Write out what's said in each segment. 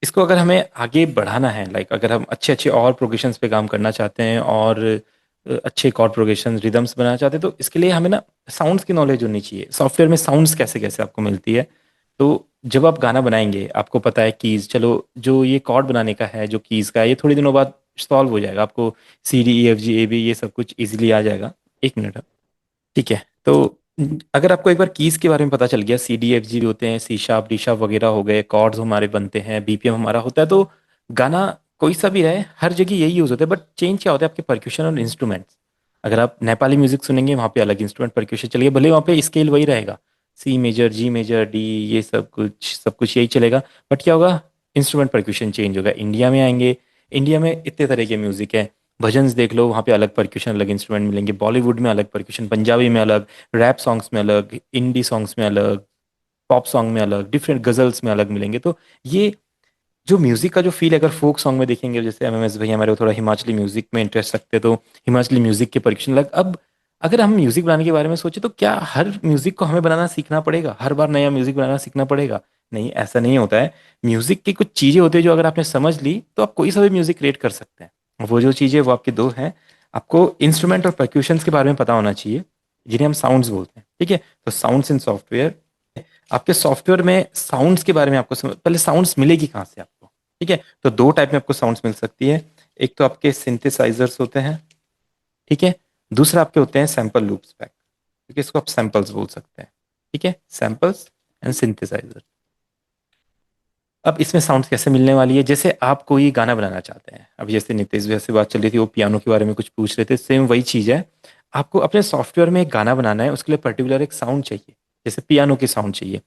इसको अगर हमें आगे बढ़ाना है, लाइक अगर हम अच्छे अच्छे और प्रोग्रेशंस पे काम करना चाहते हैं और अच्छे कॉर्ड प्रोग्रेशन रिदम्स बनाना चाहते हैं, तो इसके लिए हमें ना साउंड्स की नॉलेज होनी चाहिए। सॉफ्टवेयर में साउंड्स कैसे कैसे आपको मिलती है। तो जब आप गाना बनाएंगे आपको पता है कीज, चलो जो ये कॉर्ड बनाने का है, जो कीज का है, ये थोड़े दिनों बाद सॉल्व हो जाएगा। आपको C D E F G A B ये सब कुछ इजीली आ जाएगा। एक मिनट। ठीक है। तो अगर आपको एक बार कीज के बारे में पता चल गया, सी डी एफ जी होते हैं, सी शार्प डी शार्प वगैरह हो गए, कॉर्ड्स हमारे बनते हैं, बीपीएम हमारा होता है, तो गाना कोई सा भी रहे हर जगह यही यूज होता है। बट चेंज क्या होता है आपके परक्यूशन और इंस्ट्रूमेंट्स। अगर आप नेपाली म्यूजिक सुनेंगे वहाँ पे अलग इंस्ट्रूमेंट परक्यूशन चलिए, भले वहाँ पे स्केल वही रहेगा, C major G major D, ये सब कुछ यही चलेगा। बट क्या होगा, इंस्ट्रूमेंट परक्यूशन चेंज होगा। इंडिया में आएंगे, इंडिया में इतने तरह के म्यूजिक है। भजन्स देख लो, वहाँ पे अलग परक्यूशन अलग इंस्ट्रूमेंट मिलेंगे। बॉलीवुड में अलग परक्यूशन, पंजाबी में अलग, रैप सॉन्ग्स में अलग, इंडी सॉन्ग्स में अलग, पॉप सॉन्ग में अलग, डिफरेंट गजल्स में अलग मिलेंगे। तो ये जो म्यूजिक का जो फील है, अगर फोक सॉन्ग में देखेंगे, जैसे एमएमएस भैया हमारे को थोड़ा हिमाचली म्यूजिक में इंटरेस्ट रखते हैं, तो हिमाचली म्यूजिक के परक्यूशन अलग। अब अगर हम म्यूजिक बनाने के बारे में सोचे, तो क्या हर म्यूजिक को हमें बनाना सीखना पड़ेगा, हर बार नया म्यूजिक बनाना सीखना पड़ेगा? नहीं, ऐसा नहीं होता है। म्यूजिक की कुछ चीजें होती है जो अगर आपने समझ ली तो आप कोई सा भी म्यूजिक क्रिएट कर सकते हैं। वो जो चीजें वो आपके दो हैं। आपको इंस्ट्रूमेंट और परक्यूशंस के बारे में पता होना चाहिए, जिन्हें हम साउंड्स बोलते हैं। ठीक है। तो साउंड्स इन सॉफ्टवेयर, आपके सॉफ्टवेयर में साउंड्स के बारे में आपको पहले साउंड्स मिलेगी कहाँ से आपको। ठीक है। तो दो टाइप में आपको साउंड्स मिल सकती है। एक तो आपके सिंथेसाइजर्स होते हैं, ठीक है। दूसरा आपके होते हैं सैंपल लूप्स पैक, ठीक है, इसको आप सैंपल्स बोल सकते हैं। ठीक है, सैंपल्स एंड सिंथेसाइजर। अब इसमें साउंड कैसे मिलने वाली है, जैसे आप कोई गाना बनाना चाहते हैं, अब जैसे नितेश भैया से बात चल रही थी, वो पियानो के बारे में कुछ पूछ रहे थे, सेम वही चीज है। आपको अपने सॉफ्टवेयर में एक गाना बनाना है, उसके लिए पर्टिकुलर एक साउंड चाहिए, जैसे पियानो की साउंड चाहिए।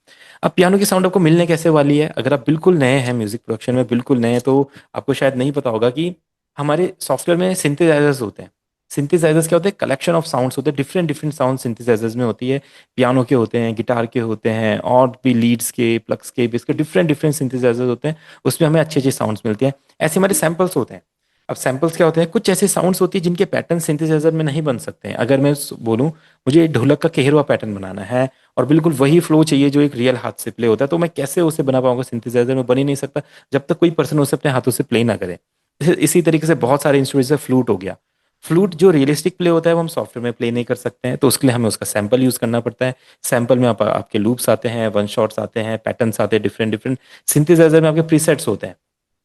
अब पियानो की साउंड आपको मिलने कैसे वाली है, अगर आप बिल्कुल नए हैं म्यूजिक प्रोडक्शन में, बिल्कुल नए हैं, तो आपको शायद नहीं पता होगा कि हमारे सॉफ्टवेयर में सिंथेसाइजर्स होते हैं। सिंथेसाइजर्स क्या होते हैं, कलेक्शन ऑफ साउंड्स होते हैं, डिफरेंट डिफरेंट साउंड सिंथेसाइजर्स में होती है। पियानो के होते हैं, गिटार के होते हैं, और भी लीड्स के, प्लग्स के, इसके डिफरेंट डिफरेंट सिंथेसाइजर्स होते हैं। उसमें हमें अच्छे अच्छे साउंड्स मिलते हैं। ऐसे हमारे सैंपल्स होते हैं। अब सैंपल्स क्या होते हैं, कुछ ऐसे साउंड्स होती है जिनके पैटर्न सिंथेसाइजर में नहीं बन सकते हैं। अगर मैं बोलूं मुझे ढोलक का केहरवा पैटर्न बनाना है और बिल्कुल वही फ्लो चाहिए जो एक रियल हाथ से प्ले होता है, तो मैं कैसे उसे बना पाऊंगा, सिंथेसाइजर में बन ही नहीं सकता जब तक कोई पर्सन उसे अपने हाथों से प्ले ना करे। इसी तरीके से बहुत सारे इंस्ट्रूमेंट्स है, फ्लूट हो गया। फ्लूट जो रियलिस्टिक प्ले होता है वो हम सॉफ्टवेयर में प्ले नहीं कर सकते हैं, तो उसके लिए हमें उसका सैंपल यूज करना पड़ता है। सैंपल में आपके लूप्स आते हैं, वन शॉट्स आते हैं, पैटर्न्स आते हैं, डिफरेंट डिफरेंट। सिंथेसाइजर में आपके प्रीसेट्स होते हैं,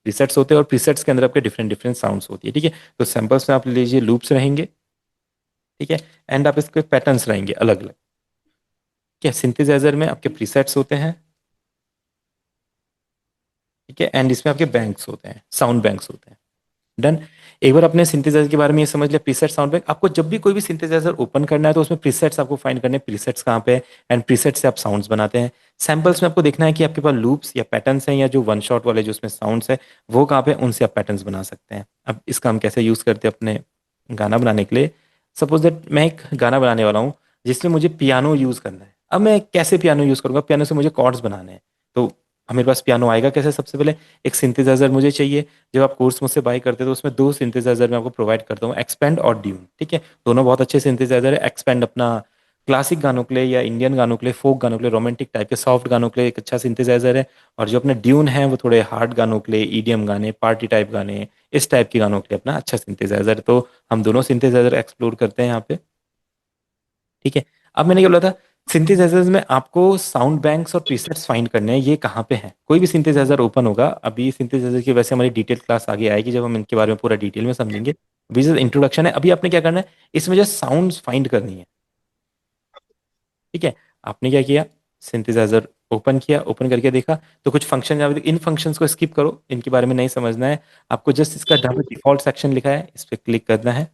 प्रीसेट्स होते हैं, और प्रीसेट्स के अंदर आपके डिफरेंट डिफरेंट साउंड्स होती है। ठीक है। तो सैंपल्स में आप ले लीजिए लूप्स रहेंगे, ठीक है, एंड आप इसके पैटर्न्स रहेंगे अलग अलग। ठीक है। सिंथेसाइजर में आपके प्रीसेट्स होते हैं, ठीक है, एंड इसमें आपके बैंक्स होते हैं, साउंड बैंक्स होते हैं। डन। एक बार अपने सिंथेसाइजर के बारे में ये समझ लिया, प्रीसेट साउंड बैंक, आपको जब भी कोई भी सिंथेसाइजर ओपन करना है तो उसमें प्रीसेट्स आपको फाइंड करने हैं, प्रीसेट्स कहाँ पे है, एंड प्रीसेट से आप साउंड्स बनाते हैं। सैंपल्स में आपको देखना है कि आपके पास लूप्स या पैटर्न्स हैं, या जो वन शॉट वाले जो उसमें साउंड्स है वो कहाँ पे, उनसे आप पैटर्न्स बना सकते हैं। अब इसका हम कैसे यूज करते हैं अपने गाना बनाने के लिए। सपोज दैट मैं एक गाना बनाने वाला हूँ जिसमें मुझे पियानो यूज करना है। अब मैं कैसे पियानो यूज करूंगा, पियानो से मुझे कॉर्ड्स बनाने हैं, तो मेरे पास पियानो आएगा कैसे, सबसे पहले एक सिंथेसाइजर मुझे चाहिए। जब आप कोर्स मुझसे बाई करते हो तो उसमें दो सिंथेसाइजर मैं आपको प्रोवाइड करता हूँ, एक्सपेंड और ड्यून। ठीक है। दोनों बहुत अच्छे सिंथेसाइजर है। एक्सपेंड अपना क्लासिक गानों के लिए या इंडियन गानों के लिए, फोक गानों के लिए, रोमांटिक टाइप के सॉफ्ट गानों के लिए एक अच्छा सिंथेसाइजर है। और जो अपने ड्यून है वो थोड़े हार्ड गानों के लिए, ईडीएम गाने, पार्टी टाइप गाने, इस टाइप के गानों के लिए अपना अच्छा सिंथेसाइजर है। तो हम दोनों सिंथेसाइजर एक्सप्लोर करते हैं यहाँ पे। ठीक है। अब मैंने क्या बोला था, सिंथेसाइजर्स में आपको साउंड बैंक्स और प्रीसेट्स फाइंड करने हैं। ये कहाँ पे हैं, कोई भी सिंथेसाइजर ओपन होगा, अभी सिंथेसाइजर की वैसे हमारी डिटेल क्लास आगे आएगी जब हम इनके बारे में पूरा डिटेल में समझेंगे। अभी जस्ट इंट्रोडक्शन है। अभी आपने क्या करना है, इसमें जस्ट साउंड्स फाइंड करनी है। ठीक है। आपने क्या किया, सिंथेसाइजर ओपन किया, ओपन करके देखा तो कुछ फंक्शन, इन फंक्शंस को स्किप करो, इनके बारे में नहीं समझना है आपको। जस्ट इसका डिफॉल्ट सेक्शन लिखा है, इस पर क्लिक करना है,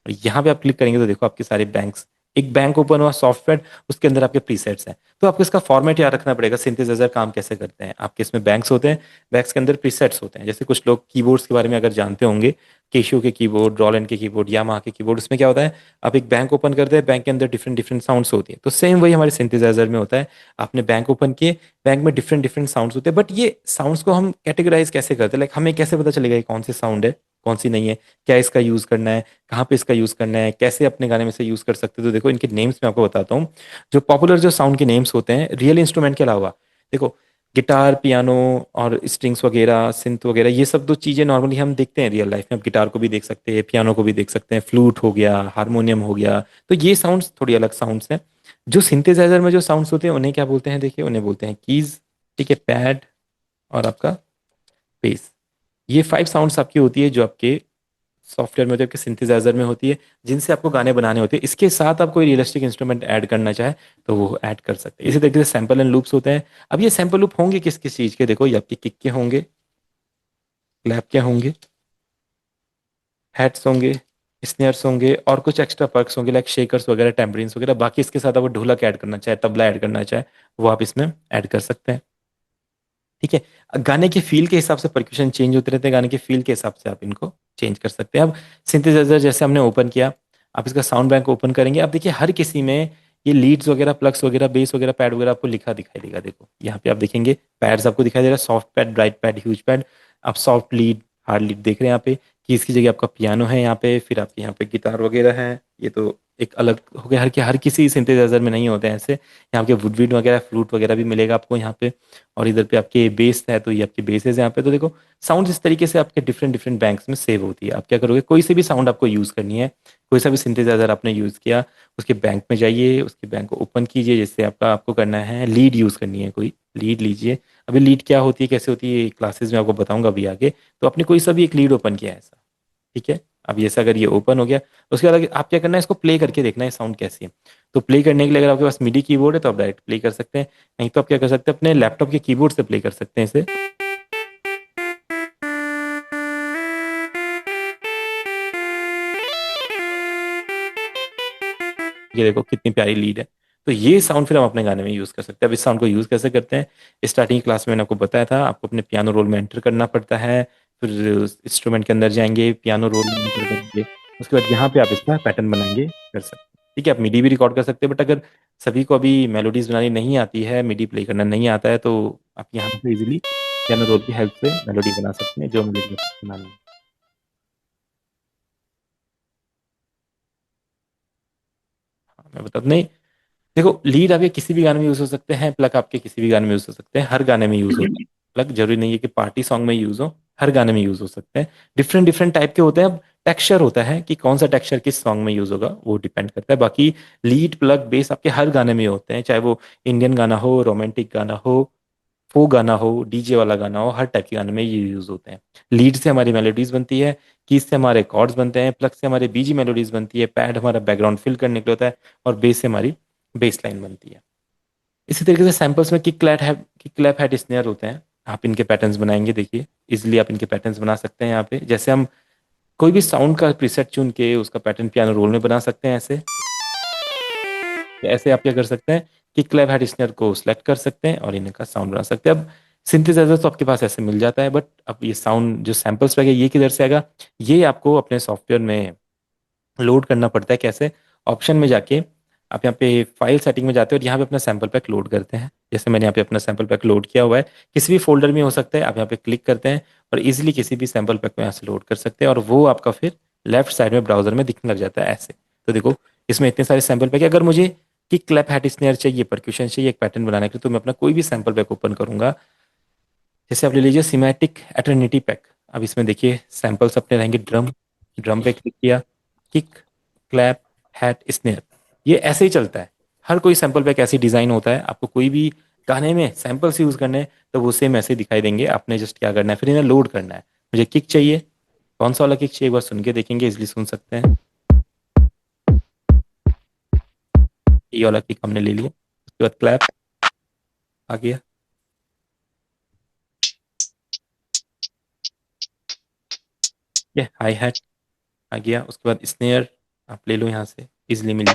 और यहाँ पे आप क्लिक करेंगे तो देखो आपके सारे बैंक्स, एक बैंक ओपन हुआ सॉफ्टवेयर, उसके अंदर आपके प्रीसेट्स हैं। तो आपको इसका फॉर्मेट याद रखना पड़ेगा, सिंथेसाइजर काम कैसे करते हैं। आपके इसमें बैंक्स होते हैं, बैंक्स के अंदर प्रीसेट्स होते हैं। जैसे कुछ लोग कीबोर्ड्स के बारे में अगर जानते होंगे, केशियो के कीबोर्ड, रॉलैंड के कीबोर्ड, यामाहा के कीबोर्ड, उसमें क्या होता है, आप एक बैंक ओपन करते हैं, बैंक के अंदर डिफरेंट डिफरेंट साउंड्स होती है। तो सेम वही हमारे सिंथेसाइजर में होता है। आपने बैंक ओपन किए, बैंक में डिफरेंट डिफरेंट साउंड्स होते हैं, बट ये साउंड्स को हम कैटेगराइज कैसे करते हैं, लाइक हमें कैसे पता चलेगा ये कौन से साउंड है, कौन सी नहीं है, क्या इसका यूज करना है, कहाँ पे इसका यूज करना है, कैसे अपने गाने में से यूज कर सकते हो। तो देखो इनके नेम्स मैं आपको बताता हूँ। जो पॉपुलर जो साउंड के नेम्स होते हैं रियल इंस्ट्रूमेंट के अलावा, देखो गिटार, पियानो और स्ट्रिंग्स वगैरह, सिंथ वगैरह, ये सब तो चीज़ें नॉर्मली हम देखते हैं रियल लाइफ में। अब गिटार को भी देख सकते हैं, पियानो को भी देख सकते हैं, फ्लूट हो गया, हारमोनियम हो गया। तो ये साउंड्स थोड़ी अलग साउंड्स हैं। जो सिंथेसाइजर में जो साउंड्स होते हैं उन्हें क्या बोलते हैं, देखिए उन्हें बोलते हैं कीज। ठीक है, पैड और आपका बेस। ये 5 साउंड्स आपकी होती है जो आपके सॉफ्टवेयर में होती है, आपके सिंथेसाइजर में होती है, जिनसे आपको गाने बनाने होते हैं। इसके साथ आप कोई रियलिस्टिक इंस्ट्रूमेंट ऐड करना चाहे तो वो ऐड कर सकते हैं। इसी तरीके से सैंपल एंड लूप्स होते हैं। अब ये सैंपल लूप होंगे किस किस चीज़ के, देखो ये आपके किक के होंगे, क्लैप के होंगे, हेड्स होंगे, स्नेयर्स होंगे और कुछ एक्स्ट्रा पर्क्स होंगे लाइक शेकर्स वगैरह, टेम्परिन्स वगैरह। बाकी इसके साथ आप ढोलक ऐड करना चाहे, तबला ऐड करना चाहे, वो आप इसमें ऐड कर सकते हैं। ठीक है। गाने के फील के हिसाब से परक्यूशन चेंज होते रहते हैं, गाने के फील के हिसाब से आप इनको चेंज कर सकते हैं। अब सिंथेसाइजर जैसे हमने ओपन किया, आप इसका साउंड बैंक ओपन करेंगे, आप देखिए हर किसी में ये लीड्स वगैरह, प्लग्स वगैरह, बेस वगैरह, पैड वगैरह आपको लिखा दिखाई देगा। देखो यहाँ पे आप देखेंगे पैड्स आपको दिखाई दे रहा है, soft pad, bright pad, huge pad. आप सॉफ्ट लीड, हार्ड लीड देख रहे हैं यहाँ पे कि इसकी जगह आपका पियानो है यहाँ पे, फिर आपके यहाँ पे गिटार वगैरह है। ये तो एक अलग हो गया, हर किसी सिंथेसाइजर में नहीं होते हैं ऐसे। यहाँ पे वुडविन वगैरह, फ्लूट वगैरह भी मिलेगा आपको यहाँ पे। और इधर पे आपके बेस है, तो ये आपके बेसेस यहाँ पे। तो देखो साउंड इस तरीके से आपके डिफरेंट डिफरेंट बैंक्स में सेव होती है। आप क्या करोगे, कोई सी भी साउंड आपको यूज करनी है, कोई सा भी सिंथेसाइजर आपने यूज किया, उसके बैंक में जाइए, उसके बैंक को ओपन कीजिए। जैसे आपको करना है लीड यूज करनी है, कोई लीड लीजिए। अभी लीड क्या होती है, कैसे होती है, क्लासेस में आपको बताऊंगा अभी आगे। तो आपने कोई सा भी एक लीड ओपन किया है ऐसा, ठीक है। अब ये से अगर ये ओपन हो गया, उसके बाद आप क्या करना है, इसको प्ले करके देखना है साउंड कैसी है। तो प्ले करने के लिए अगर आपके पास मिडी कीबोर्ड है तो आप डायरेक्ट प्ले कर सकते हैं, नहीं तो आप क्या कर सकते हैं, अपने लैपटॉप के कीबोर्ड से प्ले कर सकते हैं इसे। ये देखो कितनी प्यारी लीड है। तो ये साउंड फिर हम अपने गाने में यूज कर सकते हैं। अब इस साउंड को यूज कैसे करते हैं, स्टार्टिंग क्लास में मैंने आपको बताया था, आपको अपने पियानो रोल में एंटर करना पड़ता है। फिर इंस्ट्रूमेंट के अंदर जाएंगे, पियानो रोल में एंटर करेंगे, उसके बाद यहाँ पे आप इसका पैटर्न बनाएंगे, कर सकते हैं। ठीक है, आप मिडी भी रिकॉर्ड कर सकते हैं, बट अगर सभी को अभी मेलोडीज बनानी नहीं आती है, मिडी प्ले करना नहीं आता है, तो आप यहाँ से इजीली पियानो रोल की हेल्प से मेलोडी बना सकते हैं जो मेलोडी बनानी है। हाँ, मैं बता नहीं, देखो लीड आपके किसी भी गाने में यूज हो सकते हैं, प्लग आपके किसी भी गाने में यूज हो सकते हैं, हर गाने में यूज होता है। प्लग जरूरी नहीं है कि पार्टी सॉन्ग में यूज हो, हर गाने में यूज हो सकते हैं। डिफरेंट डिफरेंट टाइप के होते हैं। अब टेक्सचर होता है कि कौन सा टेक्सचर किस सॉन्ग में यूज होगा, वो डिपेंड करता है। बाकी लीड, प्लग, बेस आपके हर गाने में होते हैं, चाहे वो इंडियन गाना हो, रोमांटिक गाना हो, फोक गाना हो, डीजे वाला गाना हो, हर टाइप के गाने में ये यूज होते हैं। लीड से हमारी मेलोडीज बनती है, कीज से हमारे कॉर्ड्स बनते हैं, प्लग से हमारे बीजी मेलोडीज बनती है, पैड हमारा बैकग्राउंड फिल करने के लिए होता है, और बेस से हमारी बेस लाइन बनती है। इसी तरीके से सैम्पल्स में किक क्लैप हेड स्नेयर होते हैं। आप इनके पैटर्न्स बनाएंगे, देखिए इजिली आप इनके पैटर्न्स बना सकते हैं यहाँ पे। जैसे हम कोई भी साउंड का प्रीसेट चुन के उसका पैटर्न पियानो रोल में बना सकते हैं ऐसे। ऐसे आप क्या कर सकते हैं, कि क्लेव हेड स्नेयर को सिलेक्ट कर सकते हैं और इनका साउंड बना सकते हैं। अब सिंथेसाइजर तो आपके पास ऐसे मिल जाता है, बट अब ये साउंड जो सैंपल्स वगैरह ये किधर से आएगा, ये आपको अपने सॉफ्टवेयर में लोड करना पड़ता है। कैसे, ऑप्शन में जाके आप यहाँ पे फाइल सेटिंग में जाते हैं और यहाँ पे अपना सैंपल पैक लोड करते हैं। जैसे मैंने यहाँ पे अपना सैंपल पैक लोड किया हुआ है, किसी भी फोल्डर में हो सकता है। आप यहाँ पे क्लिक करते हैं और इजीली किसी भी सैंपल पैक को यहाँ से लोड कर सकते हैं, और वो आपका फिर लेफ्ट साइड में ब्राउजर में दिखने लग जाता है ऐसे। तो देखो इसमें इतने सारे सैंपल पैक है। अगर मुझे कि क्लैप हैट स्नेयर चाहिए, परक्यूशन चाहिए एक पैटर्न बनाने के लिए, तो मैं अपना कोई भी सैंपल पैक ओपन करूंगा। जैसे आप ले लीजिए सिमेटिक एटर्निटी पैक। अब इसमें देखिए सैंपल्स अपने रहेंगे, ड्रम, ड्रम पे क्लिक किया, किक, क्लैप, हैट, स्नेयर, ये ऐसे ही चलता है। हर कोई सैंपल पैक ऐसे डिजाइन होता है। आपको कोई भी गाने में सैंपल्स यूज करने हैं तो वो सेम ऐसे ही दिखाई देंगे। आपने जस्ट क्या करना है, फिर इन्हें लोड करना है। मुझे किक चाहिए, कौन सा वाला किक चाहिए एक बार सुन के देखेंगे, इजिली सुन सकते हैं। ये वाला किक हमने ले लिया, उसके बाद क्लैप आ गया, ये हाई हैट आ गया, उसके बाद स्नेयर आप ले लो यहाँ से, इजिली मिल,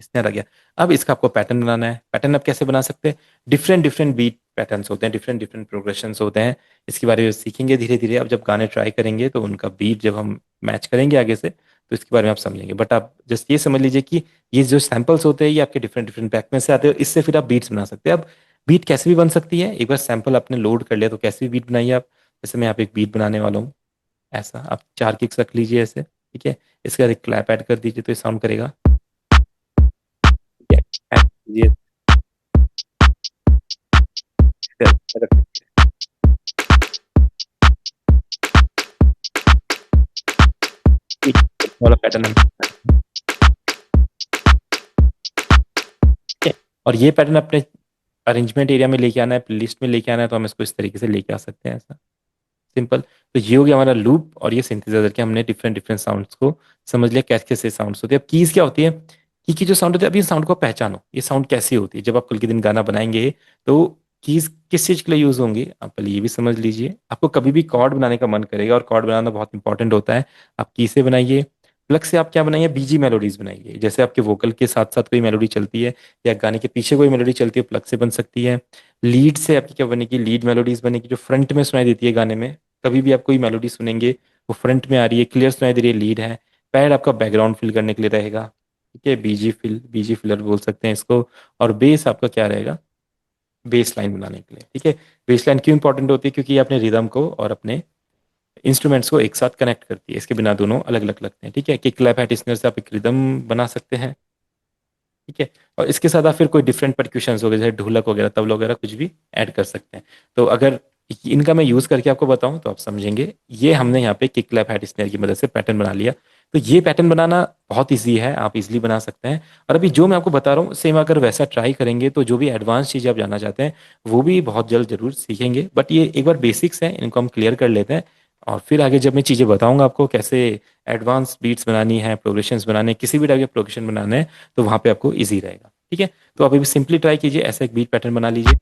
स्नेयर आ गया। अब इसका आपको पैटर्न बनाना है। पैटर्न आप कैसे बना सकते हैं, डिफरेंट डिफरेंट बीट पैटर्न्स होते हैं, डिफरेंट डिफरेंट प्रोग्रेशंस होते हैं। इसके बारे में सीखेंगे धीरे धीरे। अब जब गाने ट्राई करेंगे तो उनका बीट जब हम मैच करेंगे आगे से, तो इसके बारे में आप समझेंगे। बट आप जस्ट ये समझ लीजिए कि ये जो सैंपल्स होते हैं ये आपके डिफरेंट डिफरेंट पैक में से आते हैं, इससे फिर आप बीट्स बना सकते हैं। अब बीट कैसे भी बन सकती है, एक बार सैंपल आपने लोड कर लिया तो कैसे भी बीट बनाइए आप। जैसे मैं यहाँ पे एक बीट बनाने वाला हूँ, ऐसा आप 4 किक्स रख लीजिए ऐसे, ठीक है। इसके बाद एक क्लैप ऐड कर दीजिए तो ये साउंड करेगा, ठीक है। ऐड कीजिए, अगर एक वाला पैटर्न हम ठीक है। और ये पैटर्न अपने अरेंजमेंट एरिया में लेके आना है, प्लेलिस्ट में लेके आना है, तो हम इसको इस तरीके से लेके आ सकते हैं ऐसा। सिंपल। तो ये हो गया हमारा लूप और ये सिंथेसाइजर के हमने डिफरेंट डिफरेंट साउंड्स को समझ लिया कैसे कैसे साउंड्स होते हैं। अब कीज क्या होती है? की जो साउंड होती है, अभी साउंड को पहचानो, ये साउंड कैसी होती है। जब आप कल के दिन गाना बनाएंगे तो कीज किस चीज के लिए यूज होंगी, आप पहले ये भी समझ लीजिए। आपको कभी भी कॉर्ड बनाने का मन करेगा, और कॉर्ड बनाना बहुत इंपॉर्टेंट होता है, आप की से बनाइए। प्लग से आप क्या बनाइए? बीजी मेलोडीज बनाइए। जैसे आपके वोकल के साथ साथ कोई मेलोडी चलती है, या गाने के पीछे कोई मेलोडी चलती है, प्लग से बन सकती है। लीड से आपकी क्या बनेगी? लीड मेलोडीज बनेगी, जो फ्रंट में सुनाई देती है गाने में। कभी भी आप कोई मेलोडी सुनेंगे, वो फ्रंट में आ रही है, क्लियर सुनाई दे रही है, लीड है। पैड आपका बैकग्राउंड फिल करने के लिए रहेगा। ठीक है, बीजी फिलर बोल सकते हैं इसको। और बेस आपका क्या रहेगा? बेस लाइन बनाने के लिए। ठीक है। बेस लाइन क्यों इंपॉर्टेंट होती है? क्योंकि ये अपने रिदम को और अपने इंस्ट्रूमेंट्स को एक साथ कनेक्ट करती है। इसके बिना दोनों अलग अलग लगते हैं। ठीक है, कि क्लैप हैट स्नेयर से आप एक रिदम बना सकते हैं। ठीक है। और इसके साथ आप फिर कोई डिफरेंट परक्यूशंस हो गए, जैसे ढोलक वगैरह, तबला वगैरह, कुछ भी ऐड कर सकते हैं। तो अगर इनका मैं यूज करके आपको बताऊं तो आप समझेंगे। ये हमने यहाँ पे किक क्लैप हैट स्नेयर की मदद से पैटर्न बना लिया। तो ये पैटर्न बनाना बहुत ईजी है, आप इजीली बना सकते हैं। और अभी जो मैं आपको बता रहा हूँ, सेम अगर वैसा ट्राई करेंगे तो जो भी एडवांस चीज़ आप जानना चाहते हैं वो भी बहुत जल्द जरूर सीखेंगे। बट ये एक बार बेसिक्स हैं, इनको हम क्लियर कर लेते हैं। और फिर आगे जब मैं चीज़ें बताऊंगा आपको कैसे एडवांस बीट्स बनानी है, प्रोग्रेशंस बनाने हैं, किसी भी टाइप के प्रोग्रेशन बनाने हैं, तो वहाँ पे आपको ईजी रहेगा। ठीक है। तो आप अभी सिंपली ट्राई कीजिए, ऐसा एक बीट पैटर्न बना लीजिए।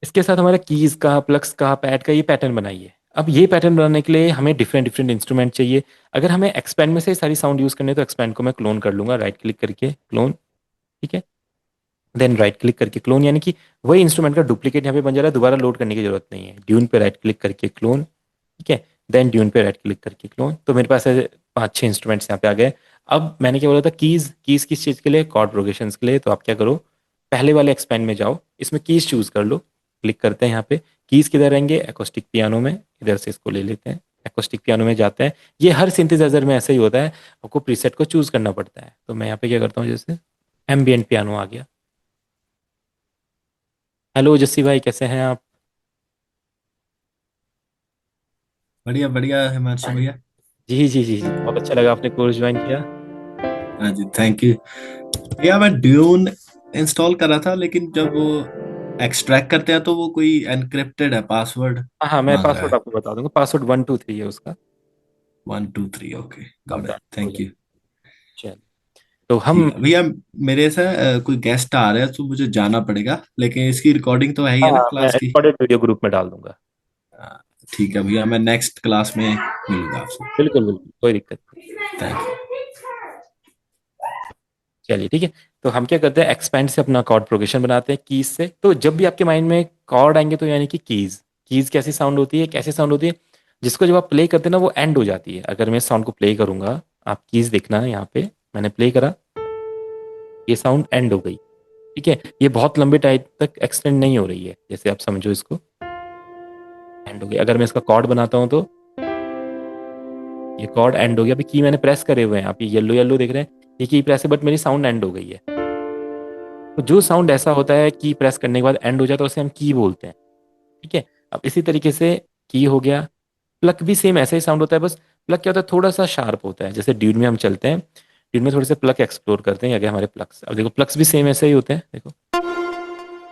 इसके साथ हमारा कीज का, प्लग्स का, पैड का ये पैटर्न बनाइए। अब ये पैटर्न बनाने के लिए हमें डिफरेंट डिफरेंट इंस्ट्रूमेंट चाहिए। अगर हमें एक्सपैंड में से सारी साउंड यूज करनी है तो एक्सपैंड को मैं क्लोन कर लूंगा, राइट क्लिक करके क्लोन। ठीक है। देन राइट क्लिक करके क्लोन, यानी कि वही इंस्ट्रूमेंट का डुप्लीकेट यहाँ पे बन जा रहा है, दोबारा लोड करने की जरूरत नहीं है। ड्यून पे राइट क्लिक करके क्लोन। ठीक है। देन ड्यून पे राइट क्लिक करके क्लोन। तो मेरे पास ऐसे 5-6 इंस्ट्रूमेंट्स यहाँ पे आ गए। अब मैंने क्या बोला था? कीज। कीज किस चीज़ के लिए? कॉर्ड प्रोग्रेशन के लिए। तो आप क्या करो, पहले वाले एक्सपेंड में जाओ, इसमें कीज चूज कर लो। क्लिक करते हैं यहाँ पे। कीज किधर रहेंगे? एकोस्टिक पियानो में। इधर से इसको ले लेते हैं, एकोस्टिक पियानो में जाते हैं। ये हर सिंथेसाइजर में ऐसा ही होता है, आपको प्रीसेट को चूज करना पड़ता है। तो मैं यहाँ पे क्या करता हूँ, जैसे एम्बियंट पियानो आ गया। हेलो जस्सी भाई, कैसे हैं आप? बढ़िया बढ़िया हिमांशु भैया। जी जी जी जी, बहुत अच्छा लगा आपने कोर्स ज्वाइन किया। हाँ जी, थैंक यू भैया। मैं ड्यून इंस्टॉल कर रहा था, लेकिन जब वो एक्सट्रैक्ट करते हैं तो वो कोई एनक्रिप्टेड है, पासवर्ड हाँ हाँ, मैं मांग रहा पासवर्ड है। आपको बता दूंगा। पासवर्ड 123 है उसका। 1 2 3, ओके आप गॉट इट, डन हो थैंक जाए। यू। चलिए। तो हम ठीक है भैया, मेरे से कोई गेस्ट आ रहे हैं तो मुझे जाना पड़ेगा, लेकिन इसकी रिकॉर्डिंग तो है ही है ना हाँ, मैं क्लास की। रिकॉर्डेड वीडियो ग्रुप में डाल दूंगा। हाँ, ठीक है भैया, मैं नेक्स्ट क्लास में मिलूंगा आपसे। बिल्कुल बिल्कुल, कोई दिक्कत नहीं। Thank you. चलिए ठीक है। तो हम क्या करते हैं, एक्सपेंड से अपना कॉर्ड प्रोग्रेशन बनाते हैं कीज से। तो जब भी आपके माइंड में कॉर्ड आएंगे तो यानी कि कीज। कीज कैसी साउंड होती है? कैसी साउंड होती है जिसको जब आप प्ले करते हैं ना वो एंड हो जाती है। अगर मैं साउंड को प्ले करूंगा, आप कीज देखना है यहाँ पे, मैंने प्ले करा, ये साउंड एंड हो गई। ठीक है। ये बहुत लंबे टाइम तक एक्सटेंड नहीं हो रही है, जैसे आप समझो इसको, एंड हो गई। अगर मैं इसका कॉर्ड बनाता हूँ तो ये कॉर्ड एंड हो गया। अभी की मैंने प्रेस करे हुए हैं, आप ये येलो येलो देख रहे हैं, ये की प्रेस है, बट मेरी साउंड एंड हो गई है। तो जो साउंड ऐसा होता है की प्रेस करने के बाद एंड हो जाता है, उसे हम की बोलते हैं। ठीक है। अब इसी तरीके से की हो गया। प्लक भी सेम ऐसा ही साउंड होता है, बस प्लक क्या होता है, थोड़ा सा शार्प होता है। जैसे ड्यून में हम चलते हैं, ड्यून में थोड़े से प्लक एक्सप्लोर करते हैं, आगे हमारे प्लक्स। अब देखो प्लक्स भी सेम ऐसे ही होते हैं, देखो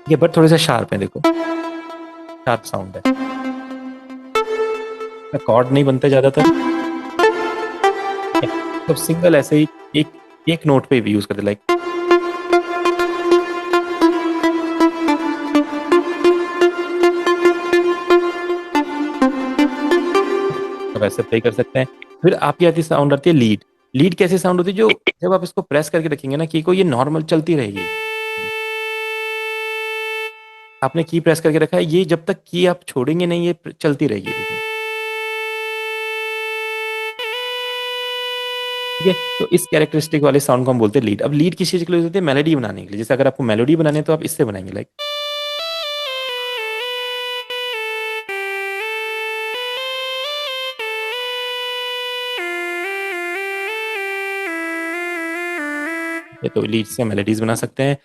ये, बट थोड़े से शार्प है, देखो शार्प साउंड है। कॉर्ड नहीं बनते ज्यादातर। ठीक है। तो सिंगल ऐसे ही एक एक नोट पे भी यूज करते, लाइक अब ऐसे प्ले कर सकते हैं। फिर आपकी आती साउंड आती है लीड। लीड कैसी साउंड होती है? जो जब आप इसको प्रेस करके रखेंगे ना की को, ये नॉर्मल चलती रहेगी। आपने की प्रेस करके रखा है, ये जब तक की आप छोड़ेंगे नहीं, ये चलती रहेगी, देखो। ठीक है। तो इस कैरेक्टरिस्टिक वाले साउंड को हम बोलते हैं लीड। अब लीड किस चीज के लिए होती है? मेलोडी बनाने के लिए। जैसे अगर आपको मेलोडी बनानी है तो आप इससे बनाएंगे, लाइक ये तो लीड से मेलोडीज बना सकते हैं।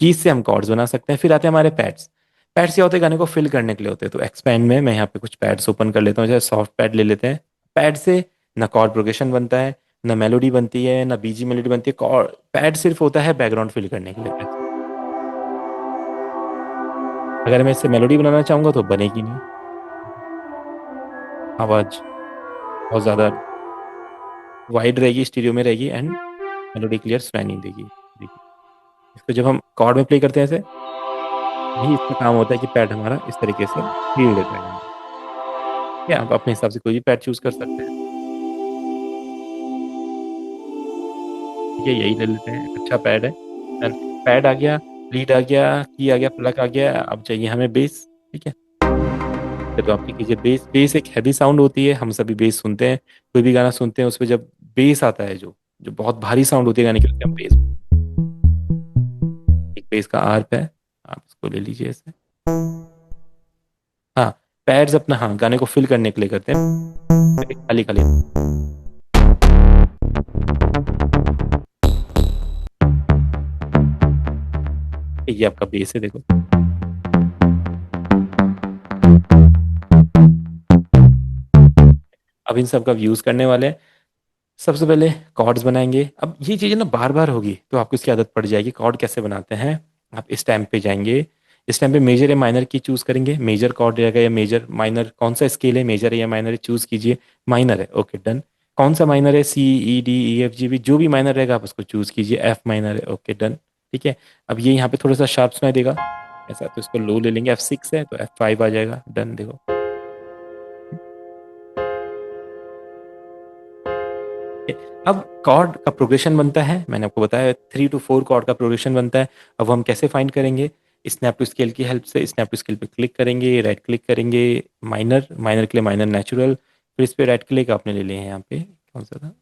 कीज से हम कॉर्ड्स बना सकते हैं। फिर आते हैं हमारे पैड्स। पैड्स क्या होते हैं, गाने को फिल करने के लिए होते हैं। तो एक्सपेंड में मैं यहाँ पे कुछ पैड्स ओपन कर लेता हूँ, जैसे सॉफ्ट पैड ले लेते हैं। पैड से ना कॉर्ड प्रोग्रेशन बनता है, ना मेलोडी बनती है, ना बीजी मेलोडी बनती है। कॉर्ड पैड सिर्फ होता है बैकग्राउंड फिल करने के लिए। अगर मैं इससे मेलोडी बनाना चाहूंगा तो बनेगी नहीं, आवाज बहुत ज्यादा वाइड रहेगी, स्टीरियो में रहेगी, एंड मेलोडी क्लियर सुनाई नहीं देगी। देखिए, इसको जब हम कॉर्ड में प्ले करते हैं ऐसे, यही इसका काम होता है कि पैड हमारा इस तरीके से फील देता है। या आप अपने हिसाब से कोई भी पैड चूज कर सकते हैं। ठीक है, यही ले लेते हैं, अच्छा पैड है। पैड आ गया, लीड आ गया, की आ गया, प्लग आ गया। अब चाहिए हमें बेस। ठीक है, तो आप लिख लीजिए बेस। बेस एक हैवी साउंड होती है, हम सभी बेस सुनते हैं, कोई भी गाना सुनते हैं उसमें जब बेस आता है, जो जो बहुत भारी साउंड होती है गाने की, उसके हम बेस। एक बेस का आर्प है, आप इसको ले लीजिए ऐसे। हाँ, पैड्स अपना, हाँ, गाने को फिल करने के लिए करते हैं, खाली खाली। ये आपका बेस है, देखो। अब इन सब का यूज करने वाले हैं। सबसे पहले कॉर्ड्स बनाएंगे। अब ये चीज़ें ना बार बार होगी तो आपको इसकी आदत पड़ जाएगी। कॉर्ड कैसे बनाते हैं, आप इस टाइम पे जाएंगे, इस टाइम पे मेजर या माइनर की चूज करेंगे। मेजर कॉर्ड रहेगा या मेजर माइनर, कौन सा स्केल है, मेजर है या माइनर है, चूज कीजिए। माइनर है, ओके डन। कौन सा माइनर है, सी, ई, डी, ई, एफ, जी, बी, जो भी माइनर रहेगा आप उसको चूज कीजिए। एफ माइनर है, ओके डन। ठीक है, अब ये यहाँ पे थोड़ा सा शार्प सुनाई देगा ऐसा, तो इसको लो ले लेंगे। F6 है तो F5 आ जाएगा, डन। देखो, अब कॉर्ड का प्रोग्रेशन बनता है, मैंने आपको बताया 3 to 4 कॉर्ड का प्रोग्रेशन बनता है। अब हम कैसे फाइंड करेंगे, स्नैप टू स्केल की हेल्प से। स्नैप टू स्केल पे क्लिक करेंगे, राइट क्लिक करेंगे, माइनर, माइनर के लिए माइनर नेचुरल, फिर इस पे राइट क्लिक आपने ले लिया है, यहाँ पे कौन सा था,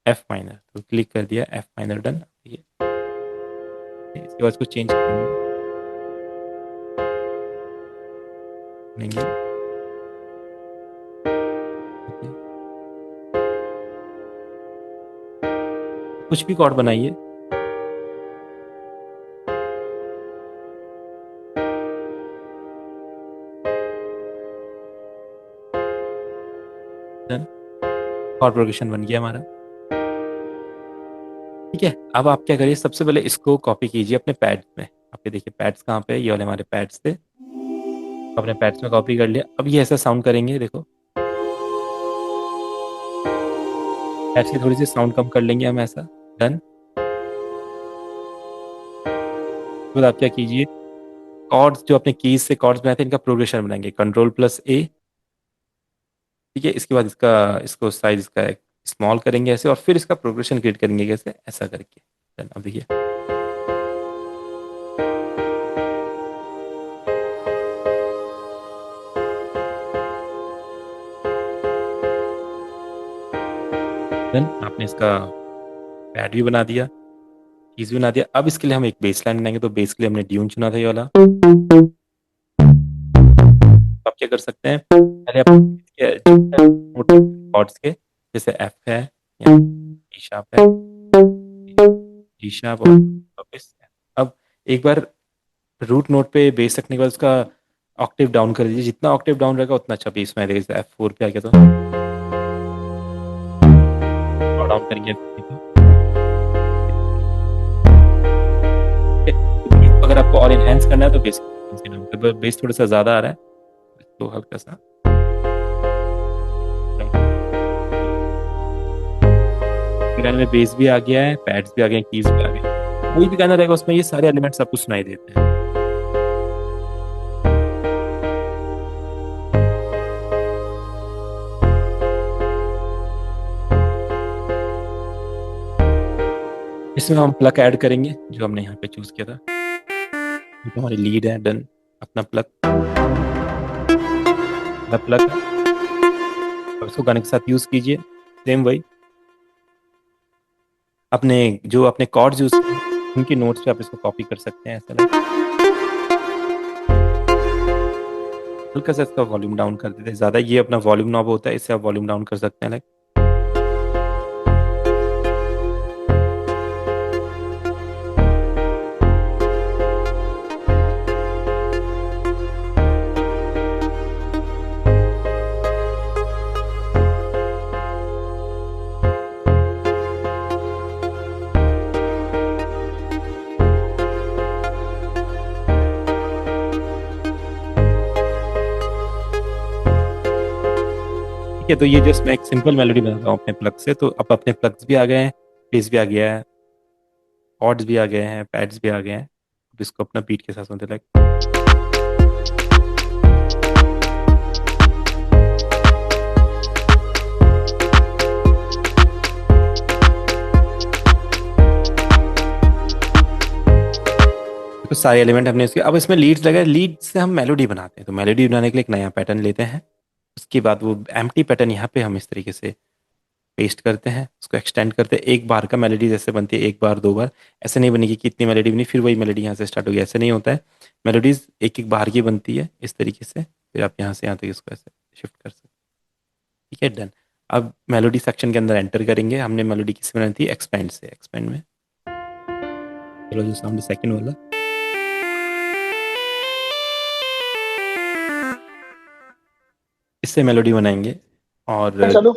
एफ माइनर, तो क्लिक कर दिया, एफ माइनर, डन। ये इसके बाद इसको चेंज करेंगे। कुछ भी कॉर्ड बनाइए, डन, कॉर्ड प्रोग्रेशन बन गया हमारा। ठीक है, अब आप क्या करिए, सबसे पहले इसको कॉपी कीजिए अपने पैड में। आप ये देखिए पैड्स कहाँ पे है, ये वाले हमारे पैड्स थे, अपने पैड्स में कॉपी कर लिया। अब ये ऐसा साउंड करेंगे, देखो पैड्स की थोड़ी सी साउंड कम कर लेंगे हम, ऐसा, डन। फिर आप क्या कीजिए, कॉर्ड्स जो अपने कीज से कॉर्ड्स बनाए थे, इनका प्रोग्रेशन बनाएंगे, Ctrl+A। ठीक है, इसके बाद इसका, इसको साइज इसका स्मॉल करेंगे ऐसे, और फिर इसका प्रोग्रेशन क्रिएट करेंगे कैसे, ऐसा करके, डन। अब देखिए, डन, आपने इसका पैड भी बना दिया, कीज भी बना दिया। अब इसके लिए हम एक बेस लाइन बनाएंगे, तो बेस के लिए हमने ड्यून चुना था ये वाला। तो आप क्या कर सकते हैं, पहले आप कॉर्ड्स के, जैसे एफ है या ई शार्प है, जी शार्प और वापस। अब एक बार रूट नोट पे बेस रखने के बाद उसका ऑक्टेव डाउन कर दीजिए, जितना ऑक्टेव डाउन रहेगा उतना अच्छा बेस में रहेगा। F4 पे आ गया तो डाउन करेंगे। अगर आपको और इनहेंस करना है तो बेस डाउन कर, बेस थोड़ा सा ज्यादा आ रहा है तो हल्का सा, गाने में बेस भी आ गया है, पैड्स भी आ गए, कीज भी आ गए। कोई भी गाना रहेगा उसमें ये सारे एलिमेंट्स आपको सुनाई देते हैं। इसमें हम प्लग ऐड करेंगे जो हमने यहाँ पे चूज किया था, तो हमारी लीड है, डन। अपना प्लग, प्लग उसको गाने के साथ यूज कीजिए, सेम वही अपने जो अपने कॉर्ड्स यूज उनकी नोट्स पे आप इसको कॉपी कर सकते हैं, ऐसा लगे। हल्का सा इसका वॉल्यूम डाउन कर देते हैं, ज्यादा ये अपना वॉल्यूम नॉब होता है, इससे आप वॉल्यूम डाउन कर सकते हैं, लाइक। है, तो ये जस्ट मैं एक सिंपल मेलोडी बनाता हूँ अपने प्लग से। तो अब अपने प्लग्स भी आ गए हैं, बेस भी आ गया है, कॉर्ड्स भी आ गए हैं, पैड्स भी आ गए हैं। अब इसको अपना बीट के साथ सुनते लाइक। तो सारे एलिमेंट हमने इसके, अब इसमें लीड्स लगाए, लीड से हम मेलोडी बनाते हैं। तो मेलोडी बनाने के लिए एक नया पैटर्न लेते हैं, उसके बाद वो एम्प्टी पैटर्न यहाँ पे हम इस तरीके से पेस्ट करते हैं, उसको एक्सटेंड करते हैं। एक बार का मेलोडी जैसे बनती है, एक बार दो बार, ऐसे नहीं बनेगी कि इतनी मेलोडी बनी फिर वही मेलोडी यहाँ से स्टार्ट होगी, ऐसे नहीं होता है। मेलोडीज एक एक बार की बनती है इस तरीके से, फिर आप यहाँ से यहाँ तक इसको ऐसे शिफ्ट कर सकते हैं। ठीक है, डन। अब मेलोडी सेक्शन के अंदर एंटर करेंगे। हमने मेलोडी किससे बनाई थी? एक्सपेंड से। एक्सपेंड में चलो जो साउंड सेकंड वाला, इससे मेलोडी बनाएंगे। और चलो